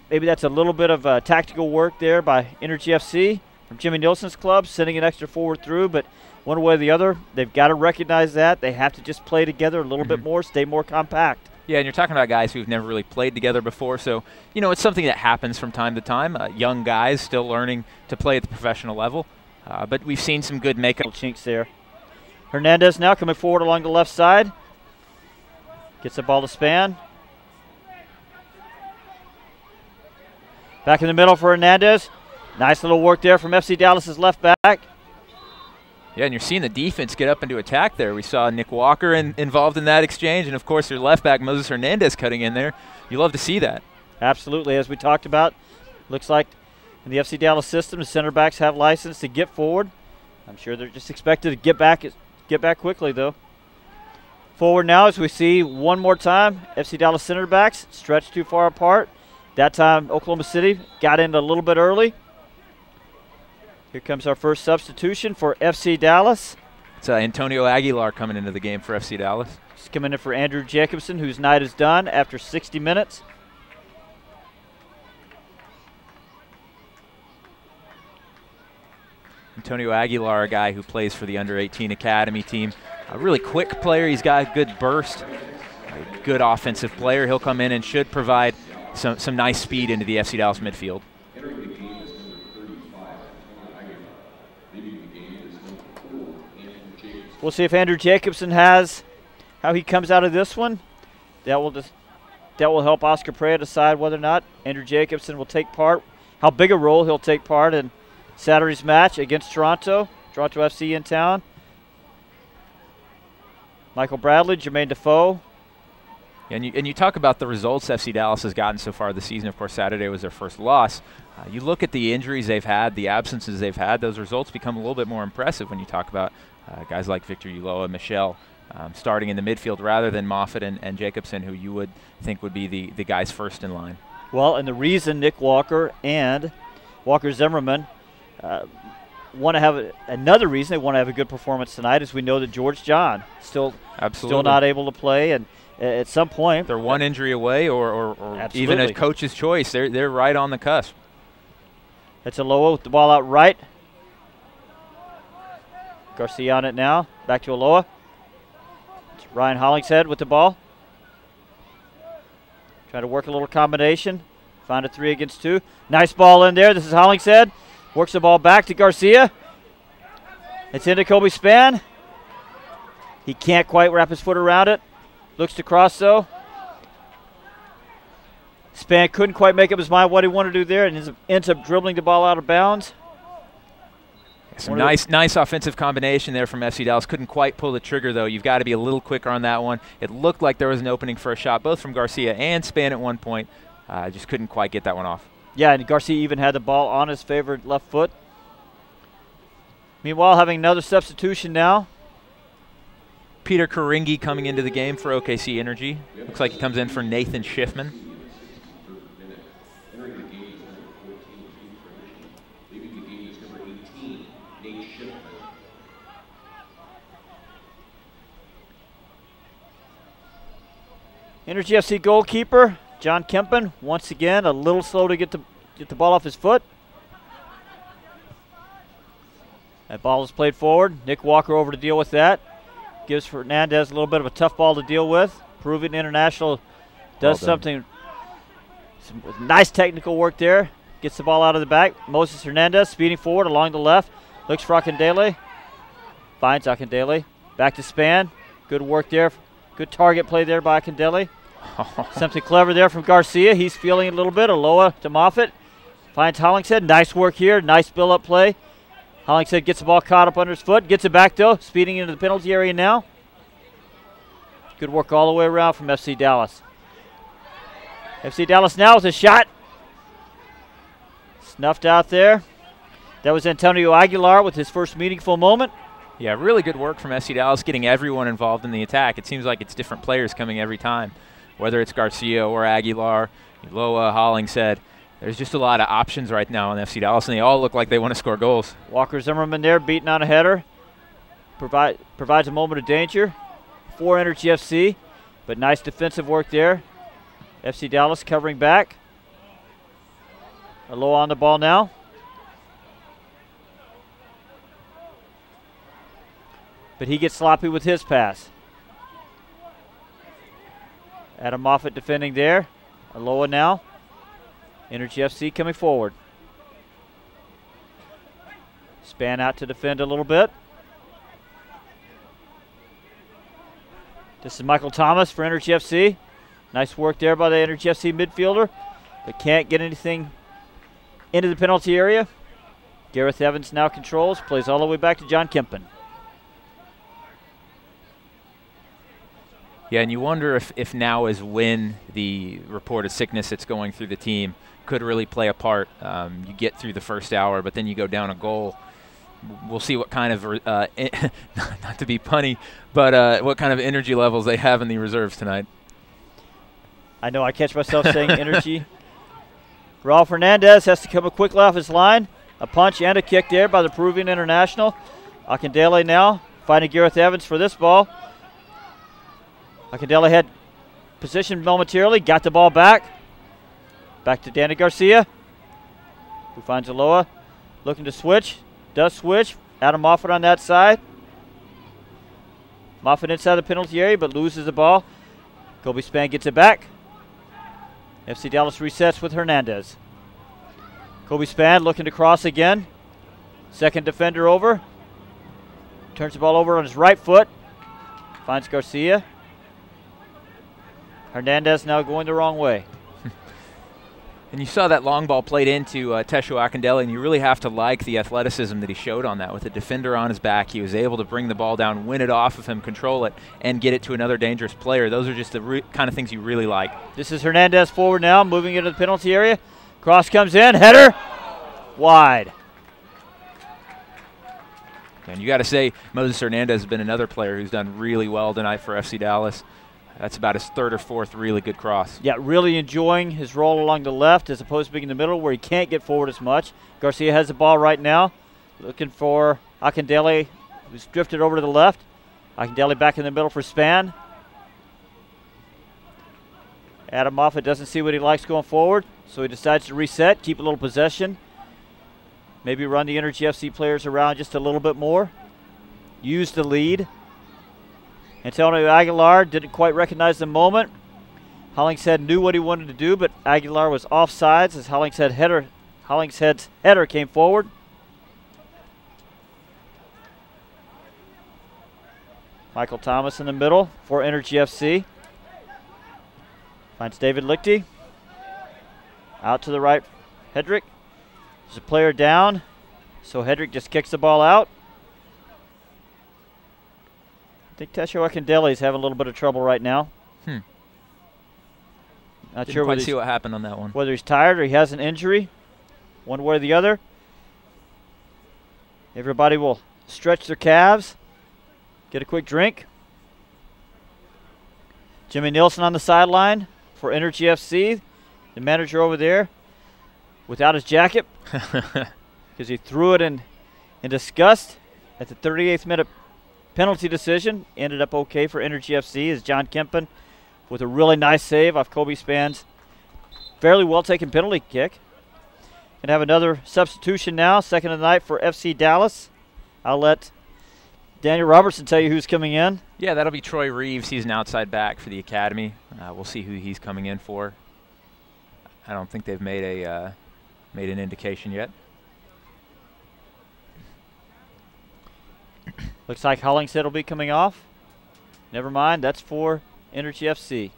a little bit of tactical work there by Energy FC from Jimmy Nielsen's club, sending an extra forward through, but one way or the other, they've got to recognize that. They have to just play together a little bit more, stay more compact. Yeah, and you're talking about guys who've never really played together before, so, you know, it's something that happens from time to time. Young guys still learning to play at the professional level, but we've seen some good makeup. Chinks there. Hernandez now coming forward along the left side. Gets the ball to Span. Back in the middle for Hernandez. Nice little work there from FC Dallas's left back. Yeah, and you're seeing the defense get up into attack there. We saw Nick Walker involved in that exchange, and, of course, their left back, Moses Hernandez, cutting in there. You love to see that. Absolutely. As we talked about, looks like in the FC Dallas system, the center backs have license to get forward. I'm sure they're just expected to get back quickly, though. Forward now as we see one more time, FC Dallas center backs stretched too far apart. That time, Oklahoma City got in a little bit early. Here comes our first substitution for FC Dallas. It's Antonio Aguilar coming into the game for FC Dallas. He's coming in for Andrew Jacobson, whose night is done after 60 minutes. Antonio Aguilar, a guy who plays for the under-18 academy team. A really quick player. He's got a good burst, a good offensive player. He'll come in and should provide some nice speed into the FC Dallas midfield. We'll see if Andrew Jacobson has how he comes out of this one. That will help Oscar Perea decide whether or not Andrew Jacobson will take part, how big a role he'll take part in Saturday's match against Toronto FC in town. Michael Bradley, Jermaine Defoe. And you talk about the results FC Dallas has gotten so far this season. Of course, Saturday was their first loss. You look at the injuries they've had, the absences they've had, those results become a little bit more impressive when you talk about guys like Victor Ulloa, Michel, starting in the midfield rather than Moffett and Jacobson, who you would think would be the guys first in line. Well, and the reason Nick Walker and Walker Zimmerman want to have another reason they want to have a good performance tonight is we know that George John still not able to play, and at some point they're one injury away or even a coach's choice. They're right on the cusp. That's Aloha with the ball out right. Garcia on it now. Back to Aloha. It's Ryan Hollingshead with the ball. Trying to work a little combination. Find a 3 against 2. Nice ball in there. This is Hollingshead. Works the ball back to Garcia. It's into Kobe Span. He can't quite wrap his foot around it. Looks to cross, though. Span couldn't quite make up his mind what he wanted to do there and ends up dribbling the ball out of bounds. Some nice offensive combination there from FC Dallas. Couldn't quite pull the trigger, though. You've got to be a little quicker on that one. It looked like there was an opening for a shot, both from Garcia and Span at one point. Just couldn't quite get that one off. Yeah, and Garcia even had the ball on his favored left foot. Meanwhile, having another substitution now. Peter Karingi coming into the game for OKC Energy. Looks like he comes in for Nathan Schiffman. Energy FC goalkeeper John Kempen, once again a little slow to get the ball off his foot. That ball is played forward. Nick Walker over to deal with that. Gives Fernandez a little bit of a tough ball to deal with. Peruvian international does something. Some nice technical work there. Gets the ball out of the back. Moses Hernandez speeding forward along the left. Looks for Akindele. Finds Akindele. Back to Span. Good work there. Good target play there by Akindele. Something clever there from Garcia. He's feeling a little bit. Aloha to Moffitt. Finds Hollingshead. Nice work here. Nice build-up play. Hollingshead gets the ball caught up under his foot. Gets it back, though. Speeding into the penalty area now. Good work all the way around from FC Dallas. FC Dallas now with a shot. Snuffed out there. That was Antonio Aguilar with his first meaningful moment. Yeah, really good work from FC Dallas getting everyone involved in the attack. It seems like it's different players coming every time, whether it's Garcia or Aguilar, Loa, Hollingshead. There's just a lot of options right now on FC Dallas, and they all look like they want to score goals. Walker Zimmerman there beating on a header. Provides a moment of danger for Energy FC, but nice defensive work there. FC Dallas covering back. Aloha on the ball now. But he gets sloppy with his pass. Adam Moffitt defending there. Aloha now. Energy FC coming forward. Span out to defend a little bit. This is Michael Thomas for Energy FC. Nice work there by the Energy FC midfielder, but can't get anything into the penalty area. Gareth Evans now controls, plays all the way back to John Kempen. Yeah, and you wonder if now is when the reported sickness that's going through the team could really play a part. You get through the first hour, but then you go down a goal. We'll see what kind of, not to be punny, but what kind of energy levels they have in the reserves tonight. I know I catch myself saying energy. Raul Fernandez has to come up quickly off his line. A punch and a kick there by the Peruvian international. Akindele now fighting Gareth Evans for this ball. Akindele had position momentarily, got the ball back. Back to Danny Garcia, who finds Aloha, looking to switch. Does switch. Adam Moffitt on that side. Moffitt inside the penalty area, but loses the ball. Kobe Span gets it back. FC Dallas resets with Hernandez. Kobe Span looking to cross again. Second defender over. Turns the ball over on his right foot. Finds Garcia. Hernandez now going the wrong way. And you saw that long ball played into Tesho Akindele, and you really have to like the athleticism that he showed on that. With a defender on his back, he was able to bring the ball down, win it off of him, control it, and get it to another dangerous player. Those are just the kind of things you really like. This is Hernandez forward now, moving into the penalty area. Cross comes in, header, wide. And you got to say, Moses Hernandez has been another player who's done really well tonight for FC Dallas. That's about his third or fourth really good cross. Yeah, really enjoying his role along the left as opposed to being in the middle where he can't get forward as much. Garcia has the ball right now, looking for Akindele, who's drifted over to the left. Akindele back in the middle for Span. Adam Moffitt doesn't see what he likes going forward, so he decides to reset, keep a little possession. Maybe run the Energy FC players around just a little bit more. Use the lead. Antonio Aguilar didn't quite recognize the moment. Hollingshead knew what he wanted to do, but Aguilar was offsides as Hollingshead's header came forward. Michael Thomas in the middle for Energy FC. Finds David Lichty. Out to the right, Hedrick. There's a player down. So Hedrick just kicks the ball out. I think Tesho Akindele is having a little bit of trouble right now. Not Didn't sure quite see what happened on that one. Whether he's tired or he has an injury, one way or the other. Everybody will stretch their calves, get a quick drink. Jimmy Nielsen on the sideline for Energy FC, the manager over there, without his jacket because he threw it in disgust at the 38th minute penalty decision. Ended up okay for Energy FC as John Kempen with a really nice save off Kobe Span's fairly well-taken penalty kick. Going to have another substitution now, second of the night for FC Dallas. I'll let Daniel Robertson tell you who's coming in. Yeah, that'll be Troy Reeves. He's an outside back for the academy. We'll see who he's coming in for. I don't think they've made an indication yet. Looks like Hollingshead will be coming off. Never mind, that's for Energy FC.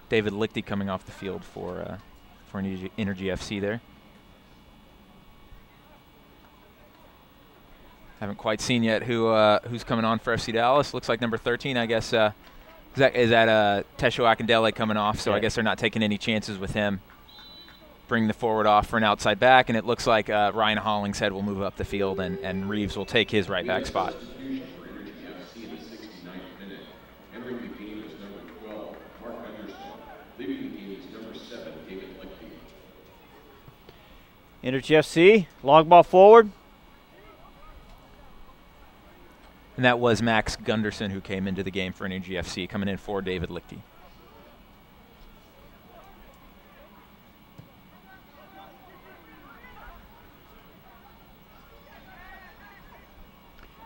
David Lichty coming off the field for Energy FC there. Haven't quite seen yet who's coming on for FC Dallas. Looks like number 13, I guess. Is that Tesho Akindele coming off? So I guess they're not taking any chances with him. Bring the forward off for an outside back, and it looks like Ryan Hollingshead will move up the field, and Reeves will take his right back spot. Energy FC, long ball forward. And that was Max Gunderson who came into the game for Energy FC, coming in for David Lichty.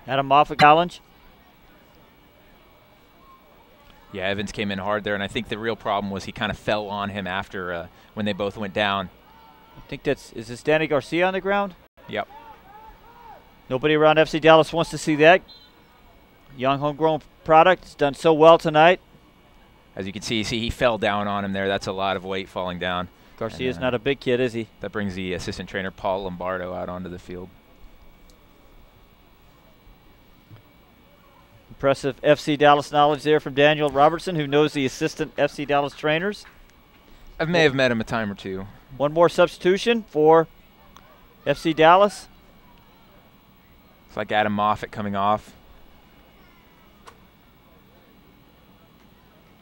Adam Moffat challenge. Yeah, Evans came in hard there, and I think the real problem was he kind of fell on him after when they both went down. I think is this Danny Garcia on the ground? Yep. Nobody around FC Dallas wants to see that. Young homegrown product. It's done so well tonight. As you can see he fell down on him there. That's a lot of weight falling down. Garcia's not a big kid, is he? That brings the assistant trainer Paul Lombardo out onto the field. Impressive FC Dallas knowledge there from Daniel Robertson, who knows the assistant FC Dallas trainers. I may have met him a time or two. One more substitution for FC Dallas. It's like Adam Moffat coming off.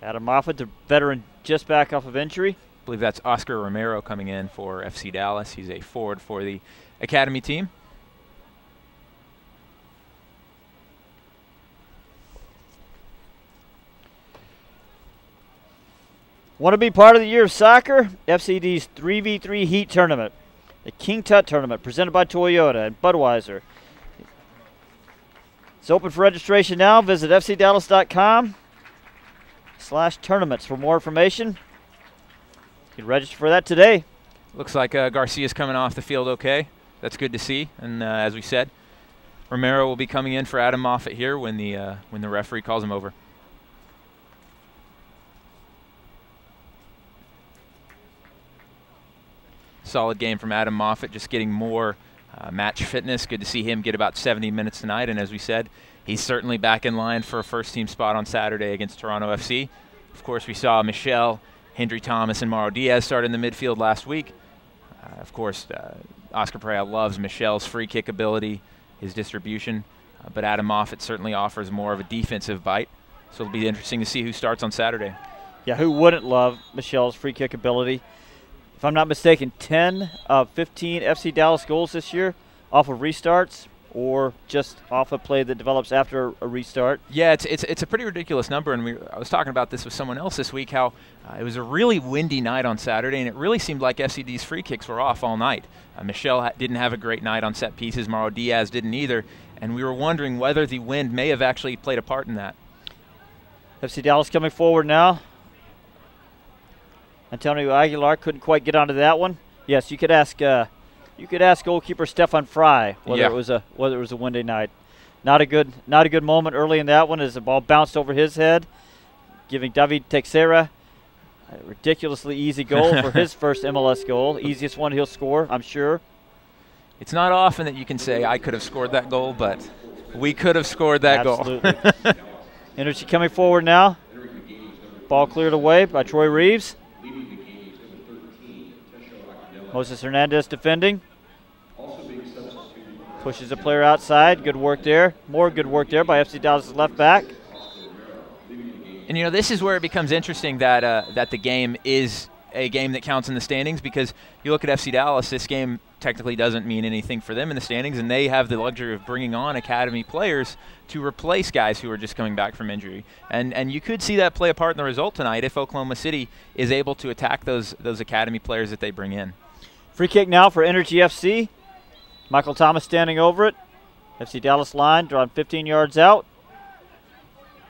Adam Moffat, the veteran, just back off of injury. I believe that's Oscar Romero coming in for FC Dallas. He's a forward for the academy team. Want to be part of the year of soccer? FCD's 3v3 Heat Tournament. The King Tut Tournament presented by Toyota and Budweiser. It's open for registration now. Visit fcdallas.com/tournaments for more information. You can register for that today. Looks like Garcia's coming off the field okay. That's good to see. And as we said, Romero will be coming in for Adam Moffat here when the referee calls him over. Solid game from Adam Moffat, just getting more match fitness. Good to see him get about 70 minutes tonight. And as we said, he's certainly back in line for a first-team spot on Saturday against Toronto FC. Of course, we saw Michel, Hendry Thomas, and Mauro Diaz start in the midfield last week. Of course, Oscar Pereira loves Michel's free kick ability, his distribution. But Adam Moffat certainly offers more of a defensive bite. So it'll be interesting to see who starts on Saturday. Yeah, who wouldn't love Michel's free kick ability? If I'm not mistaken, 10 of 15 FC Dallas goals this year off of restarts or just off a play that develops after a restart. Yeah, it's a pretty ridiculous number, and I was talking about this with someone else this week, how it was a really windy night on Saturday, and it really seemed like FCD's free kicks were off all night. Michel didn't have a great night on set pieces. Mauro Diaz didn't either, and we were wondering whether the wind may have actually played a part in that. FC Dallas coming forward now. Antonio Aguilar couldn't quite get onto that one. Yes, you could ask goalkeeper Stefan Fry whether it was a windy night. Not a good moment early in that one as the ball bounced over his head, giving David Teixeira A ridiculously easy goal for his first MLS goal. Easiest one he'll score, I'm sure. It's not often that you can say, I could have scored that goal, but we could have scored that Absolutely. goal. Energy coming forward now. Ball cleared away by Troy Reeves. Moses Hernandez defending. Pushes a player outside. Good work there. More good work there by FC Dallas' left back. And, you know, this is where it becomes interesting that that the game is a game that counts in the standings, because you look at FC Dallas, this game technically doesn't mean anything for them in the standings, and they have the luxury of bringing on academy players to replace guys who are just coming back from injury. And you could see that play a part in the result tonight if Oklahoma City is able to attack those academy players that they bring in. Free kick now for Energy FC. Michael Thomas standing over it. FC Dallas line, drawn 15 yards out.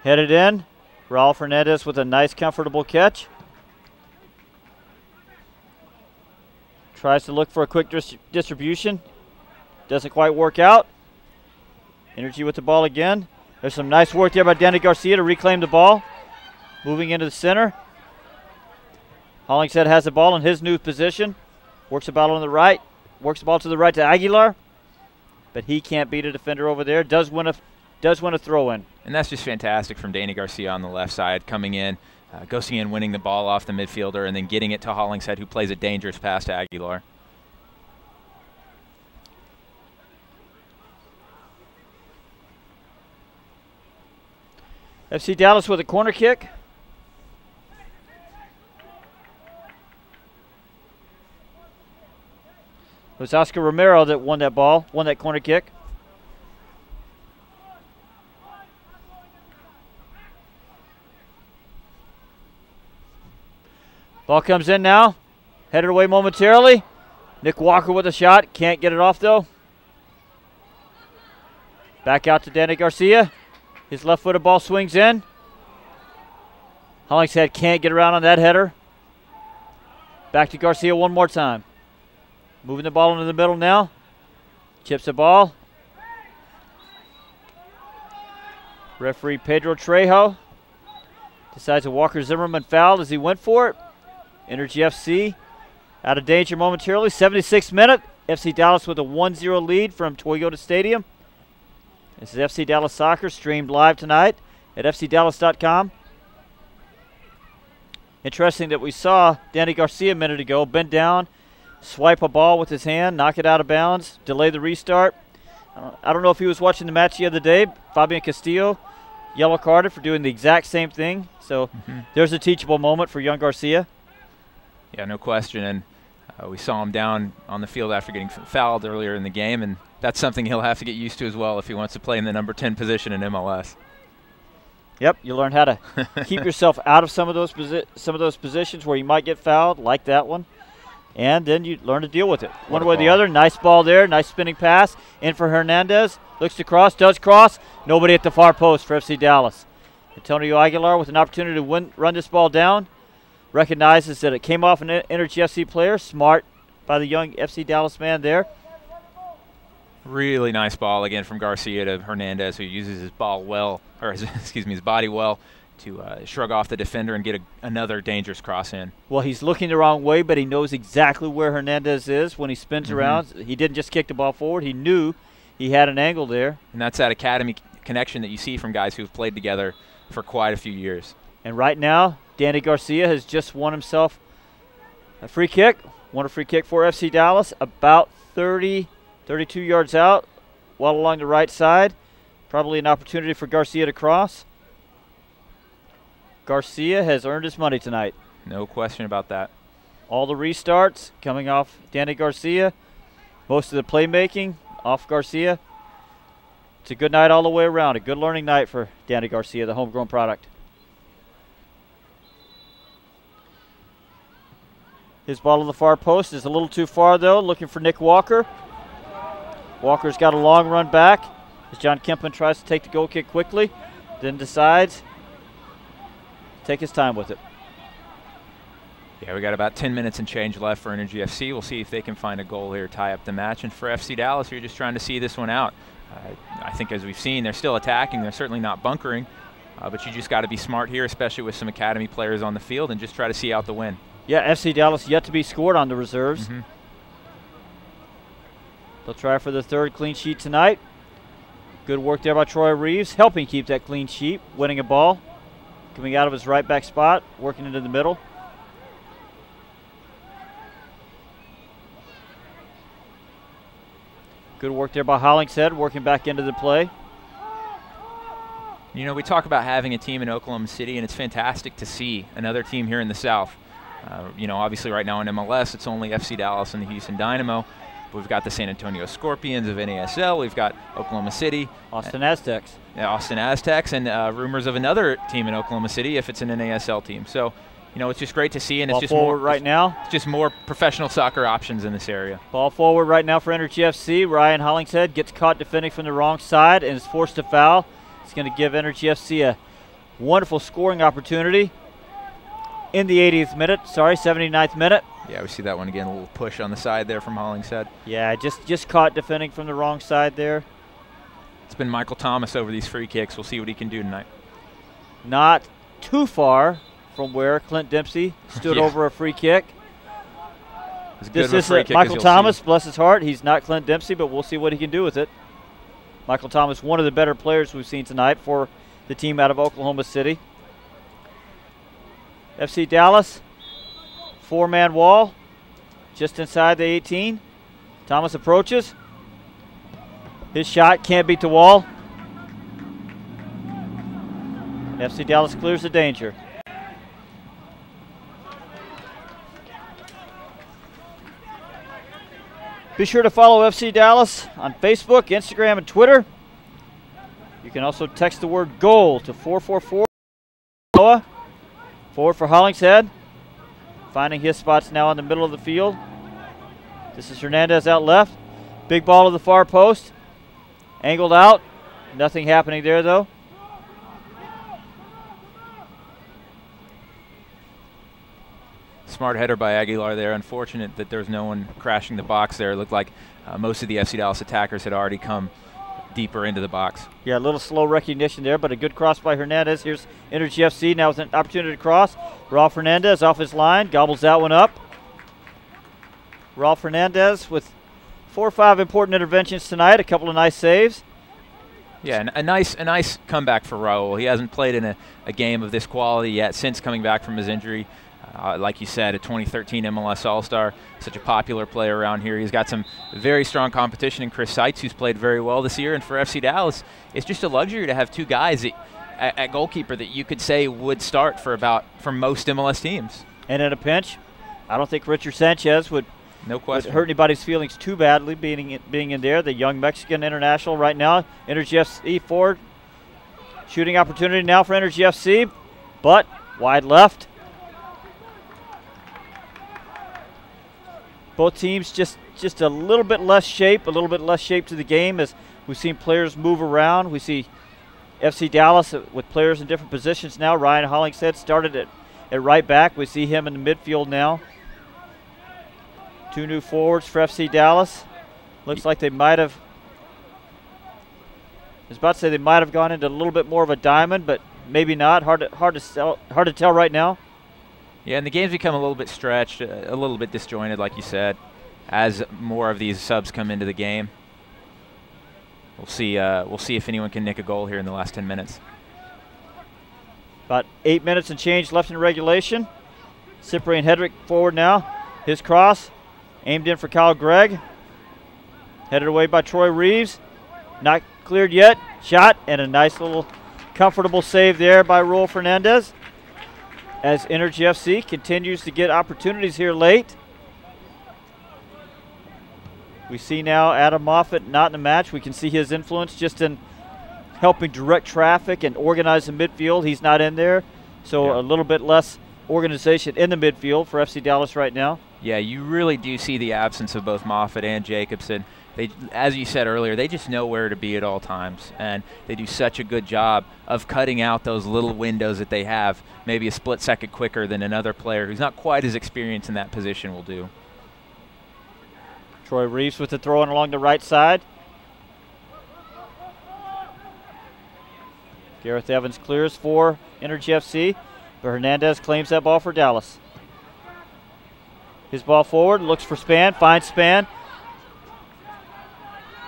Headed in. Raul Fernandez with a nice, comfortable catch. Tries to look for a quick distribution. Doesn't quite work out. Energy with the ball again. There's some nice work there by Danny Garcia to reclaim the ball. Moving into the center. Hollingshead has the ball in his new position. Works the ball on the right. Works the ball to the right to Aguilar. But he can't beat a defender over there. Does win a throw in. And that's just fantastic from Danny Garcia on the left side, coming in, ghosting in, winning the ball off the midfielder, and then getting it to Hollingshead, who plays a dangerous pass to Aguilar. FC Dallas with a corner kick. It was Oscar Romero that won that ball, won that corner kick. Ball comes in now. Headed away momentarily. Nick Walker with a shot. Can't get it off, though. Back out to Danny Garcia. His left-footed ball swings in. Hollingshead can't get around on that header. Back to Garcia one more time. Moving the ball into the middle now. Chips the ball. Referee Pedro Trejo decides a Walker Zimmerman fouled as he went for it. Energy FC out of danger momentarily. 76th minute. FC Dallas with a 1-0 lead from Toyota Stadium. This is FC Dallas Soccer, streamed live tonight at fcdallas.com. Interesting that we saw Danny Garcia a minute ago bend down, swipe a ball with his hand, knock it out of bounds, delay the restart. I don't know if he was watching the match the other day. Fabian Castillo yellow carded for doing the exact same thing. So there's a teachable moment for young Garcia. Yeah, no question. And we saw him down on the field after getting fouled earlier in the game, and that's something he'll have to get used to as well if he wants to play in the number 10 position in MLS. Yep, you learn how to keep yourself out of some of those positions where you might get fouled, like that one, and then you learn to deal with it. One way or the other. Nice ball there, nice spinning pass in for Hernandez. Looks to cross, does cross. Nobody at the far post for FC Dallas. Antonio Aguilar with an opportunity to run this ball down. Recognizes that it came off an Energy FC player. Smart by the young FC Dallas man there. Really nice ball again from Garcia to Hernandez, who uses his ball well, or his body well, to shrug off the defender and get another dangerous cross in. Well, he's looking the wrong way, but he knows exactly where Hernandez is when he spins around. He didn't just kick the ball forward. He knew he had an angle there. And that's that academy connection that you see from guys who've played together for quite a few years. And right now, Danny Garcia has just won himself a free kick. Won a free kick for FC Dallas, about 32 yards out, well along the right side. Probably an opportunity for Garcia to cross. Garcia has earned his money tonight. No question about that. All the restarts coming off Danny Garcia. Most of the playmaking off Garcia. It's a good night all the way around. A good learning night for Danny Garcia, the homegrown product. His ball to the far post is a little too far, though. Looking for Nick Walker. Walker's got a long run back as John Kempen tries to take the goal kick quickly, then decides to take his time with it. Yeah, we got about 10 minutes and change left for Energy FC. We'll see if they can find a goal here, tie up the match. And for FC Dallas, you're just trying to see this one out. I think as we've seen, they're still attacking. They're certainly not bunkering. But you just got to be smart here, especially with some academy players on the field, and just try to see out the win. Yeah, FC Dallas yet to be scored on the reserves. Mm-hmm. They'll try for the third clean sheet tonight. Good work there by Troy Reeves, helping keep that clean sheet, winning a ball, coming out of his right back spot, working into the middle. Good work there by Hollingshead, working back into the play. You know, we talk about having a team in Oklahoma City, and it's fantastic to see another team here in the South. You know, obviously right now in MLS, it's only FC Dallas and the Houston Dynamo. But we've got the San Antonio Scorpions of NASL. We've got Oklahoma City. Austin Aztecs. Yeah, Austin Aztecs, and rumors of another team in Oklahoma City if it's an NASL team. So, you know, it's just great to see, and Ball it's just forward more right now. It's just more professional soccer options in this area. Ball forward right now for Energy FC. Ryan Hollingshead gets caught defending from the wrong side and is forced to foul. It's going to give Energy FC a wonderful scoring opportunity in the 79th minute. Yeah, we see that one again, a little push on the side there from Hollingshead. Yeah, just caught defending from the wrong side there. It's been Michael Thomas over these free kicks. We'll see what he can do tonight. Not too far from where Clint Dempsey stood over a free kick. This is Michael Thomas, bless his heart. He's not Clint Dempsey, but we'll see what he can do with it. Michael Thomas, one of the better players we've seen tonight for the team out of Oklahoma City. FC Dallas, four-man wall, just inside the 18. Thomas approaches. His shot can't beat the wall. FC Dallas clears the danger. Be sure to follow FC Dallas on Facebook, Instagram, and Twitter. You can also text the word GOAL to 444. Forward for Hollingshead. Finding his spots now in the middle of the field. This is Hernandez out left. Big ball to the far post. Angled out. Nothing happening there, though. Smart header by Aguilar there. Unfortunate that there was no one crashing the box there. It looked like most of the FC Dallas attackers had already come deeper into the box. Yeah, a little slow recognition there, but a good cross by Hernandez. Here's Energy FC now with an opportunity to cross. Rolf Hernandez off his line, gobbles that one up. Rolf Hernandez with 4 or 5 important interventions tonight, a couple of nice saves. Yeah, and a nice comeback for Raul. He hasn't played in a game of this quality yet since coming back from his injury. Like you said, a 2013 MLS All-Star, such a popular player around here. He's got some very strong competition in Chris Seitz, who's played very well this year. And for FC Dallas, it's just a luxury to have 2 guys at goalkeeper that you could say would start for most MLS teams. And in a pinch, I don't think Richard Sanchez would hurt anybody's feelings too badly being in there. The young Mexican international right now. Energy FC forward. Shooting opportunity now for Energy FC, but wide left. Both teams just a little bit less shape to the game as we've seen players move around. We see FC Dallas with players in different positions now. Ryan Hollingshead started at right back. We see him in the midfield now. 2 new forwards for FC Dallas. Looks like they might have, I was about to say they might have gone into a little bit more of a diamond, but maybe not. Hard to tell right now. Yeah, and the game's become a little bit stretched, a little bit disjointed, like you said, as more of these subs come into the game. We'll see if anyone can nick a goal here in the last 10 minutes. About 8 minutes and change left in regulation. Cyprian Hedrick forward now. His cross, aimed in for Kyle Gregg. Headed away by Troy Reeves. Not cleared yet. Shot, and a nice little comfortable save there by Raul Fernandez. As Energy FC continues to get opportunities here late. We see now Adam Moffat not in the match. We can see his influence just in helping direct traffic and organize the midfield. He's not in there, so a little bit less organization in the midfield for FC Dallas right now. Yeah, you really do see the absence of both Moffat and Jacobson. They, as you said earlier, they just know where to be at all times, and they do such a good job of cutting out those little windows that they have, maybe a split second quicker than another player who's not quite as experienced in that position will do. Troy Reeves with the throw in along the right side. Gareth Evans clears for Energy FC, but Hernandez claims that ball for Dallas. His ball forward, looks for Span, finds Span.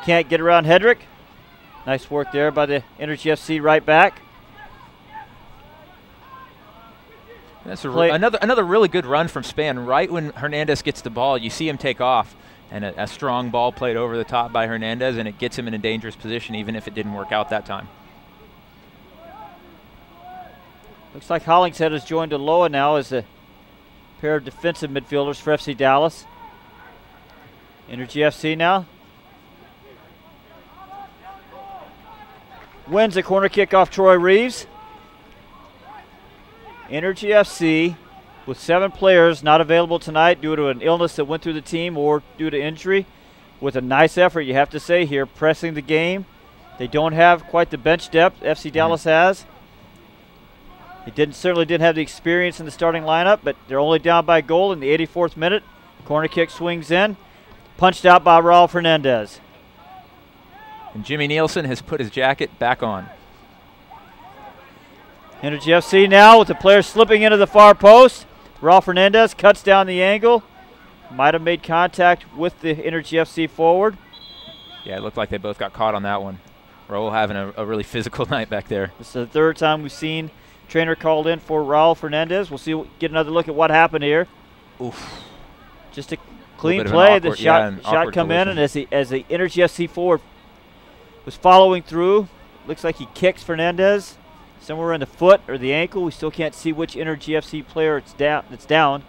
Can't get around Hedrick. Nice work there by the Energy FC right back. That's another really good run from Span. Right when Hernandez gets the ball, you see him take off, and a strong ball played over the top by Hernandez, and it gets him in a dangerous position even if it didn't work out that time. Looks like Hollingshead has joined Aloha now as a pair of defensive midfielders for FC Dallas. Energy FC now. Wins a corner kick off Troy Reeves. Energy FC with 7 players not available tonight due to an illness that went through the team or due to injury. With a nice effort, you have to say here, pressing the game. They don't have quite the bench depth FC Dallas has. They certainly didn't have the experience in the starting lineup, but they're only down by a goal in the 84th minute. Corner kick swings in, punched out by Raul Fernandez. And Jimmy Nielsen has put his jacket back on. Energy FC now with the player slipping into the far post. Raul Fernandez cuts down the angle. Might have made contact with the Energy FC forward. Yeah, it looked like they both got caught on that one. Raul having a really physical night back there. This is the third time we've seen trainer called in for Raul Fernandez. We'll get another look at what happened here. Oof. Just a clean play. The shot come in, and as the Energy FC forward was following through, looks like he kicks Fernandez somewhere in the foot or the ankle. We still can't see which Energy FC player it's down.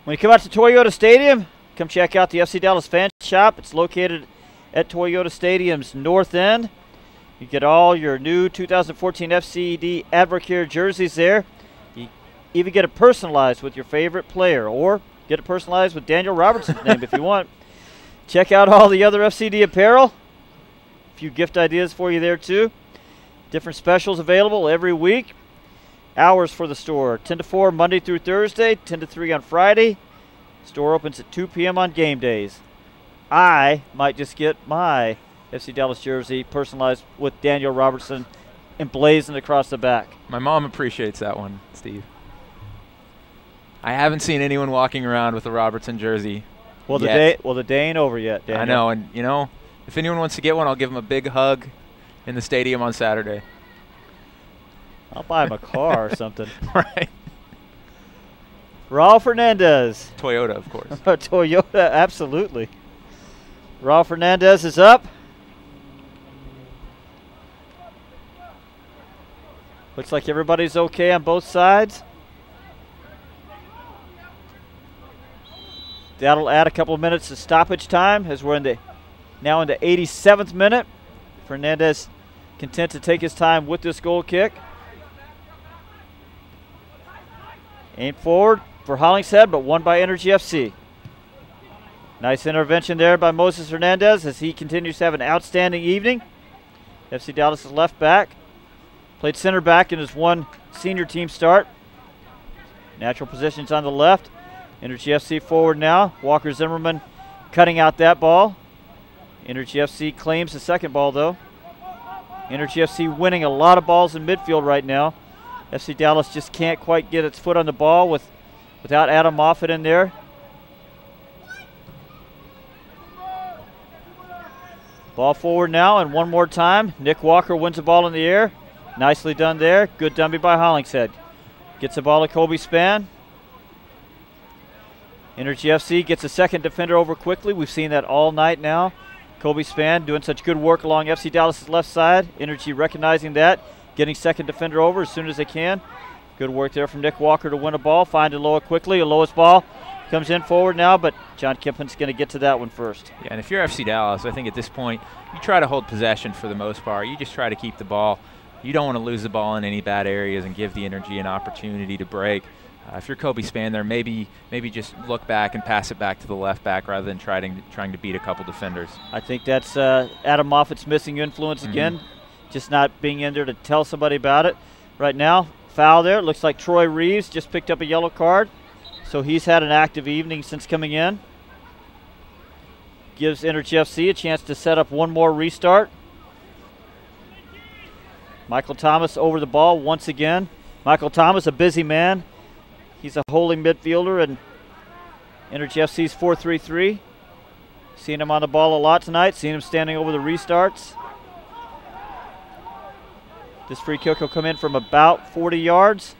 When you come out to Toyota Stadium, come check out the FC Dallas fan shop. It's located at Toyota Stadium's north end. You get all your new 2014 FCD Advocare jerseys there. You even get it personalized with your favorite player, or get it personalized with Daniel Robertson's name if you want. Check out all the other FCD apparel. A few gift ideas for you there too. Different specials available every week. Hours for the store, 10 to 4 Monday through Thursday, 10 to 3 on Friday. Store opens at 2 p.m. on game days. I might just get my FC Dallas jersey personalized with Daniel Robertson emblazoned across the back. My mom appreciates that one, Steve. I haven't seen anyone walking around with a Robertson jersey yet. The day ain't over yet, Daniel. I know, and you know, if anyone wants to get one, I'll give them a big hug in the stadium on Saturday. I'll buy him a car or something. Right. Raul Fernandez. Toyota, of course. Toyota, absolutely. Raul Fernandez is up. Looks like everybody's okay on both sides. That'll add a couple of minutes to stoppage time as we're now in the 87th minute. Fernandez content to take his time with this goal kick. Aimed forward for Hollingshead, but won by Energy FC. Nice intervention there by Moses Hernandez as he continues to have an outstanding evening. FC Dallas' left back. Played center back in his one senior team start. Natural positions on the left. Energy FC forward now. Walker Zimmerman cutting out that ball. Energy FC claims the second ball though. Energy FC winning a lot of balls in midfield right now. FC Dallas just can't quite get its foot on the ball without Adam Moffat in there. Ball forward now, and one more time. Nick Walker wins the ball in the air. Nicely done there. Good dummy by Hollingshead. Gets the ball to Kobe Span. Energy FC gets a second defender over quickly. We've seen that all night now. Kobe Span doing such good work along FC Dallas' left side. Energy recognizing that. Getting second defender over as soon as they can. Good work there from Nick Walker to win a ball. Find Aloha quickly. Aloha's ball comes in forward now, but John Kempman's going to get to that one first. Yeah, and if you're FC Dallas, I think at this point, you try to hold possession for the most part. You just try to keep the ball. You don't want to lose the ball in any bad areas and give the Energy an opportunity to break. If you're Kobe Span there, maybe just look back and pass it back to the left back rather than trying to beat a couple defenders. I think that's Adam Moffat's missing influence again. Just not being in there to tell somebody about it. Right now, foul there. Looks like Troy Reeves just picked up a yellow card. So he's had an active evening since coming in. gives Energy FC a chance to set up one more restart. Michael Thomas over the ball once again. Michael Thomas, a busy man. He's a holding midfielder in Energy FC's 4-3-3. Seen him on the ball a lot tonight. Seen him standing over the restarts. This free kick will come in from about 40 yards.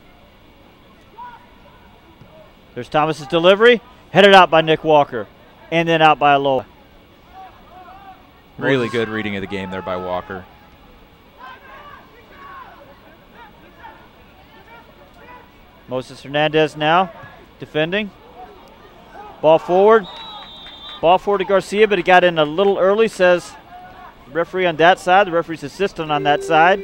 There's Thomas's delivery. Headed out by Nick Walker. And then out by Aloha. Really good reading of the game there by Walker. Moses Hernandez now defending. Ball forward. Ball forward to Garcia, but he got in a little early, says the referee on that side. The referee's assistant on that side.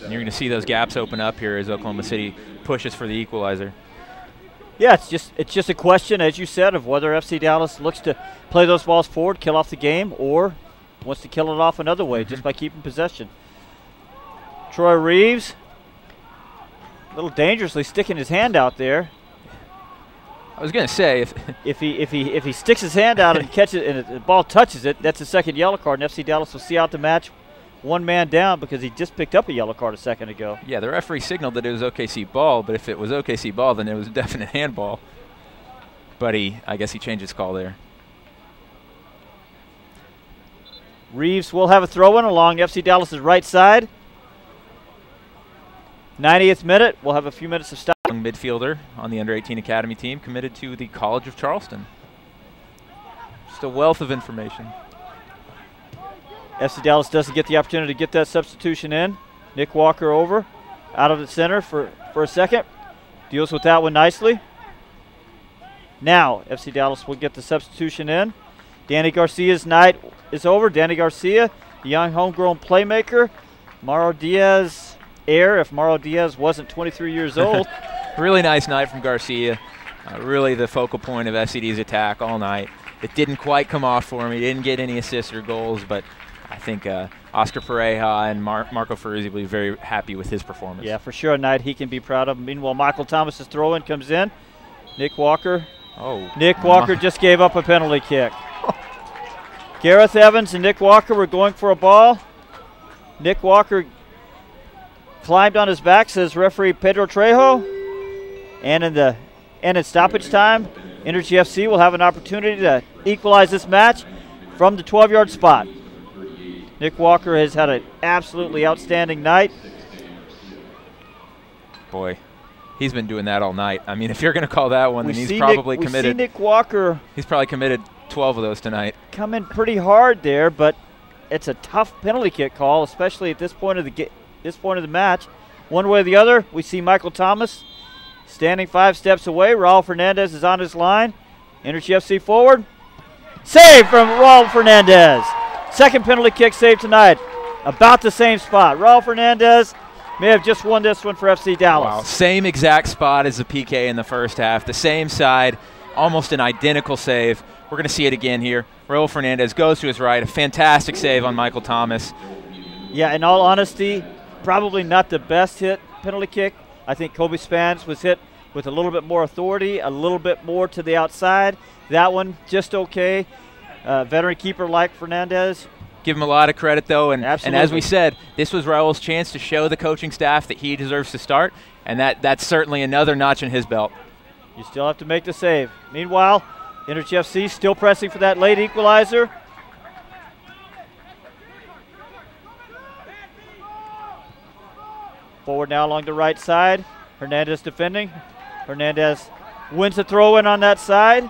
And you're going to see those gaps open up here as Oklahoma City pushes for the equalizer. Yeah, it's just a question, as you said, of whether FC Dallas looks to play those balls forward, kill off the game, or wants to kill it off another way just by keeping possession. Troy Reeves, a little dangerously sticking his hand out there. I was going to say if he sticks his hand out and catches it and the ball touches it, that's a second yellow card, and FC Dallas will see out the match, one man down because he just picked up a yellow card a second ago. Yeah, the referee signaled that it was OKC ball, but if it was OKC ball, then it was a definite handball. But I guess he changed his call there. Reeves will have a throw-in along FC Dallas's right side. 90th minute, we'll have a few minutes of stop. Young midfielder on the under-18 academy team, committed to the College of Charleston. Just a wealth of information. FC Dallas doesn't get the opportunity to get that substitution in. Nick Walker over, out of the center for a second. Deals with that one nicely. Now, FC Dallas will get the substitution in. Danny Garcia's night is over. Danny Garcia, the young homegrown playmaker. Mauro Diaz, heir, if Mauro Diaz wasn't 23 years old. Really nice night from Garcia. Really the focal point of SCD's attack all night. It didn't quite come off for him. He didn't get any assists or goals, but I think Oscar Pareja and Marco Ferruzzi will be very happy with his performance. Yeah, for sure a night he can be proud of. Meanwhile, Michael Thomas's throw-in comes in. Nick Walker. Oh. Nick Walker just gave up a penalty kick. Gareth Evans and Nick Walker were going for a ball. Nick Walker climbed on his back, says referee Pedro Trejo. And in stoppage time, Energy FC will have an opportunity to equalize this match from the 12-yard spot. Nick Walker has had an absolutely outstanding night. Boy, he's been doing that all night. I mean, if you're going to call that one, then he's probably committed. We see Nick Walker. He's probably committed 12 of those tonight. Come in pretty hard there, but it's a tough penalty kick call, especially at this point of the match. One way or the other, we see Michael Thomas standing 5 steps away. Raul Fernandez is on his line. Energy FC forward. Save from Raul Fernandez. Second penalty kick save tonight. About the same spot. Raul Fernandez may have just won this one for FC Dallas. Wow, same exact spot as the PK in the first half. The same side, almost an identical save. We're going to see it again here. Raul Fernandez goes to his right. A fantastic save on Michael Thomas. Yeah, in all honesty, probably not the best hit penalty kick. I think Kobe Spans was hit with a little bit more authority, a little bit more to the outside. That one, just okay. Veteran keeper like Fernandez. Give him a lot of credit, though. And as we said, this was Raul's chance to show the coaching staff that he deserves to start, and that's certainly another notch in his belt. You still have to make the save. Meanwhile, Energy FC still pressing for that late equalizer. Forward now along the right side. Hernandez defending. Hernandez wins the throw-in on that side.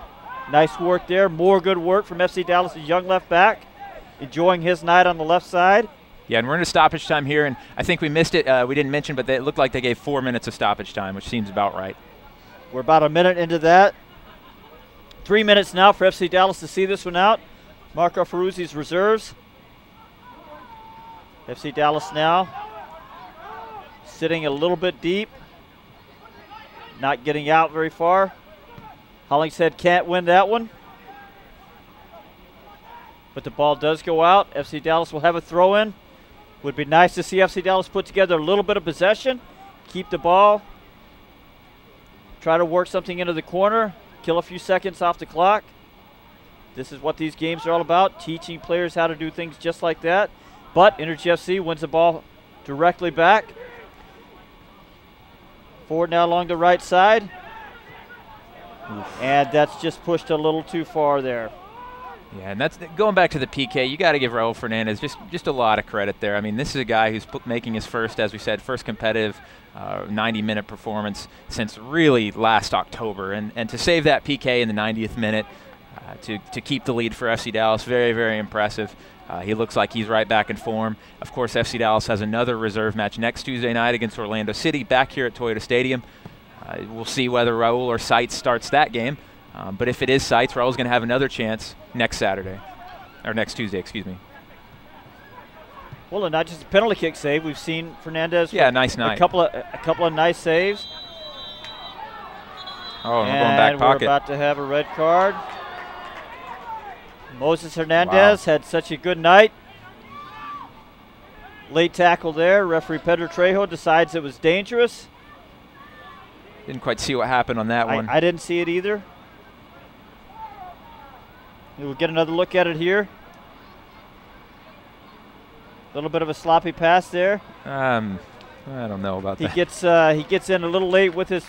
Nice work there. More good work from FC Dallas' young left back. Enjoying his night on the left side. Yeah, and we're in a stoppage time here, and I think we missed it. We didn't mention, but it looked like they gave 4 minutes of stoppage time, which seems about right. We're about a minute into that. 3 minutes now for FC Dallas to see this one out. Marco Ferruzzi's reserves. FC Dallas now sitting a little bit deep. Not getting out very far. Hollingshead can't win that one. But the ball does go out. FC Dallas will have a throw-in. Would be nice to see FC Dallas put together a little bit of possession. Keep the ball. Try to work something into the corner. kill a few seconds off the clock. This is what these games are all about, teaching players how to do things just like that. But Energy FC wins the ball directly back. Forward now along the right side. Oof. And that's just pushed a little too far there. Yeah, and that's going back to the PK. You got to give Raul Fernandez just a lot of credit there. I mean, this is a guy who's making his first, as we said, first competitive 90-minute performance since really last October, and to save that PK in the 90th minute to keep the lead for FC Dallas, very, very impressive. He looks like he's right back in form. Of course, FC Dallas has another reserve match next Tuesday night against Orlando City back here at Toyota Stadium. We'll see whether Raul or Seitz starts that game. But if it is Seitz, Raul's going to have another chance next Saturday, or next Tuesday, excuse me. Well, and not just a penalty kick save. We've seen Fernandez. Yeah, nice night. A couple of nice saves. Oh, we're going back pocket. We're about to have a red card. Moses Hernandez had such a good night. Late tackle there. Referee Pedro Trejo decides it was dangerous. Didn't quite see what happened on that one. I didn't see it either. We'll get another look at it here. A little bit of a sloppy pass there. I don't know about that. He gets in a little late with his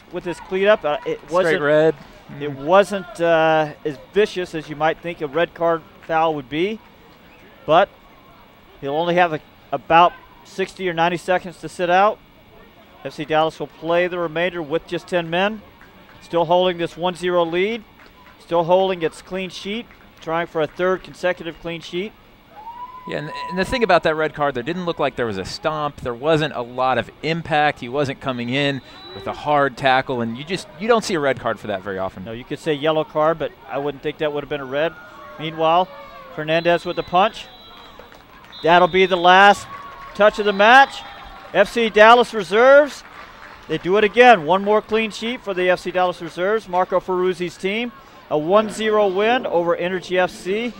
cleat up. It wasn't straight red. It wasn't as vicious as you might think a red card foul would be, but he'll only have about 60 or 90 seconds to sit out. FC Dallas will play the remainder with just 10 men, still holding this 1-0 lead, still holding its clean sheet, trying for a third consecutive clean sheet. Yeah, and the thing about that red card, there didn't look like there was a stomp. There wasn't a lot of impact. He wasn't coming in with a hard tackle, and you don't see a red card for that very often. No, you could say yellow card, but I wouldn't think that would have been a red. Meanwhile, Fernandez with the punch. That'll be the last touch of the match. FC Dallas reserves. They do it again. One more clean sheet for the FC Dallas reserves. Marco Ferruzzi's team. A 1-0 win over Energy FC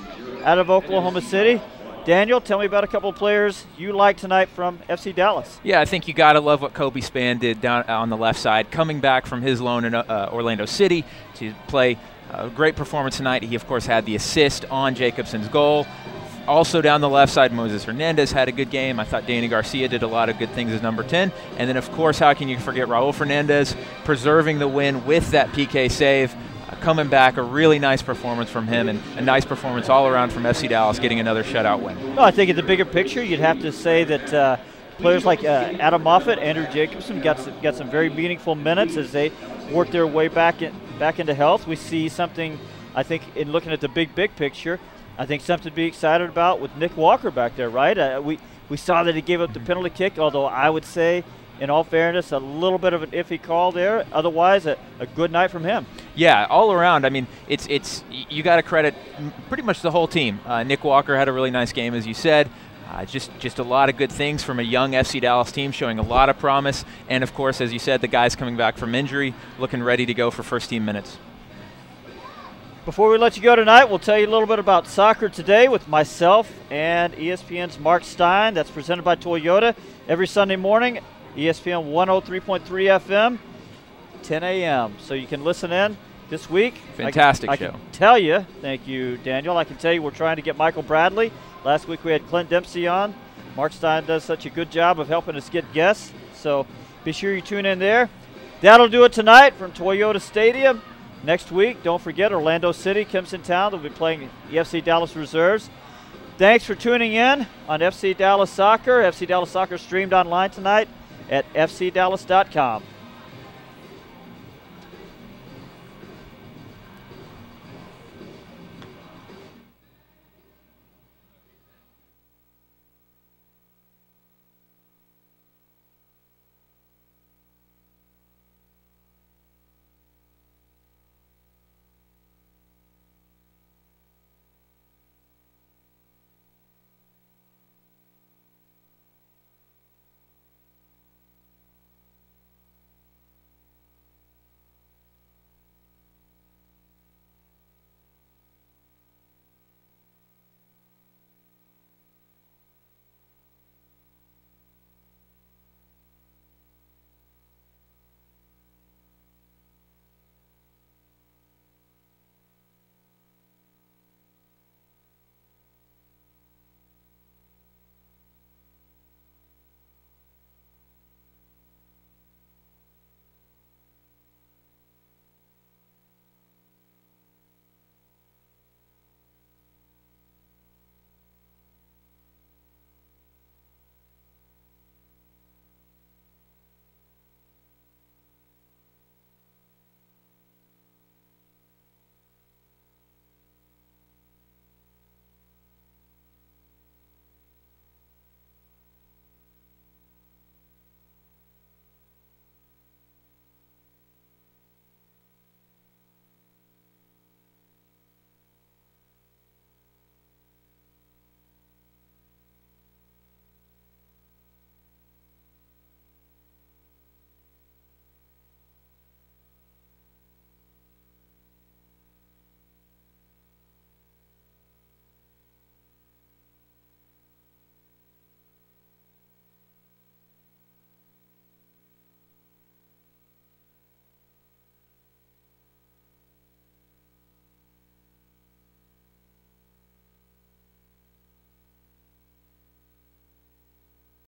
out of Oklahoma City. Daniel, tell me about a couple of players you like tonight from FC Dallas. Yeah, I think you got to love what Kobe Spann did down on the left side, coming back from his loan in Orlando City to play a great performance tonight. He, of course, had the assist on Jacobson's goal. Also down the left side, Moses Hernandez had a good game. I thought Danny Garcia did a lot of good things as number 10. And then, of course, how can you forget Raul Fernandez preserving the win with that PK save. Coming back, a really nice performance from him, and a nice performance all around from FC Dallas, getting another shutout win. No, I think in the bigger picture, you'd have to say that players like Adam Moffat, Andrew Jacobson got some very meaningful minutes as they work their way back into health. We see something, I think, in looking at the big picture, I think something to be excited about with Nick Walker back there, right? We saw that he gave up the penalty kick, although I would say, in all fairness, a little bit of an iffy call there. Otherwise, a good night from him. Yeah, all around. I mean, it's you got to credit pretty much the whole team. Nick Walker had a really nice game, as you said. Just a lot of good things from a young FC Dallas team, showing a lot of promise. And, of course, as you said, the guys coming back from injury, looking ready to go for first-team minutes. Before we let you go tonight, we'll tell you a little bit about soccer today with myself and ESPN's Mark Stein. That's presented by Toyota every Sunday morning. ESPN 103.3 FM, 10 a.m. So you can listen in this week. Fantastic I show. can tell you, thank you, Daniel. I can tell you we're trying to get Michael Bradley. Last week we had Clint Dempsey on. Mark Stein does such a good job of helping us get guests. So be sure you tune in there. That'll do it tonight from Toyota Stadium. Next week, don't forget, Orlando City comes in town. They'll be playing the FC Dallas Reserves. Thanks for tuning in on FC Dallas Soccer. FC Dallas Soccer streamed online tonight at fcdallas.com.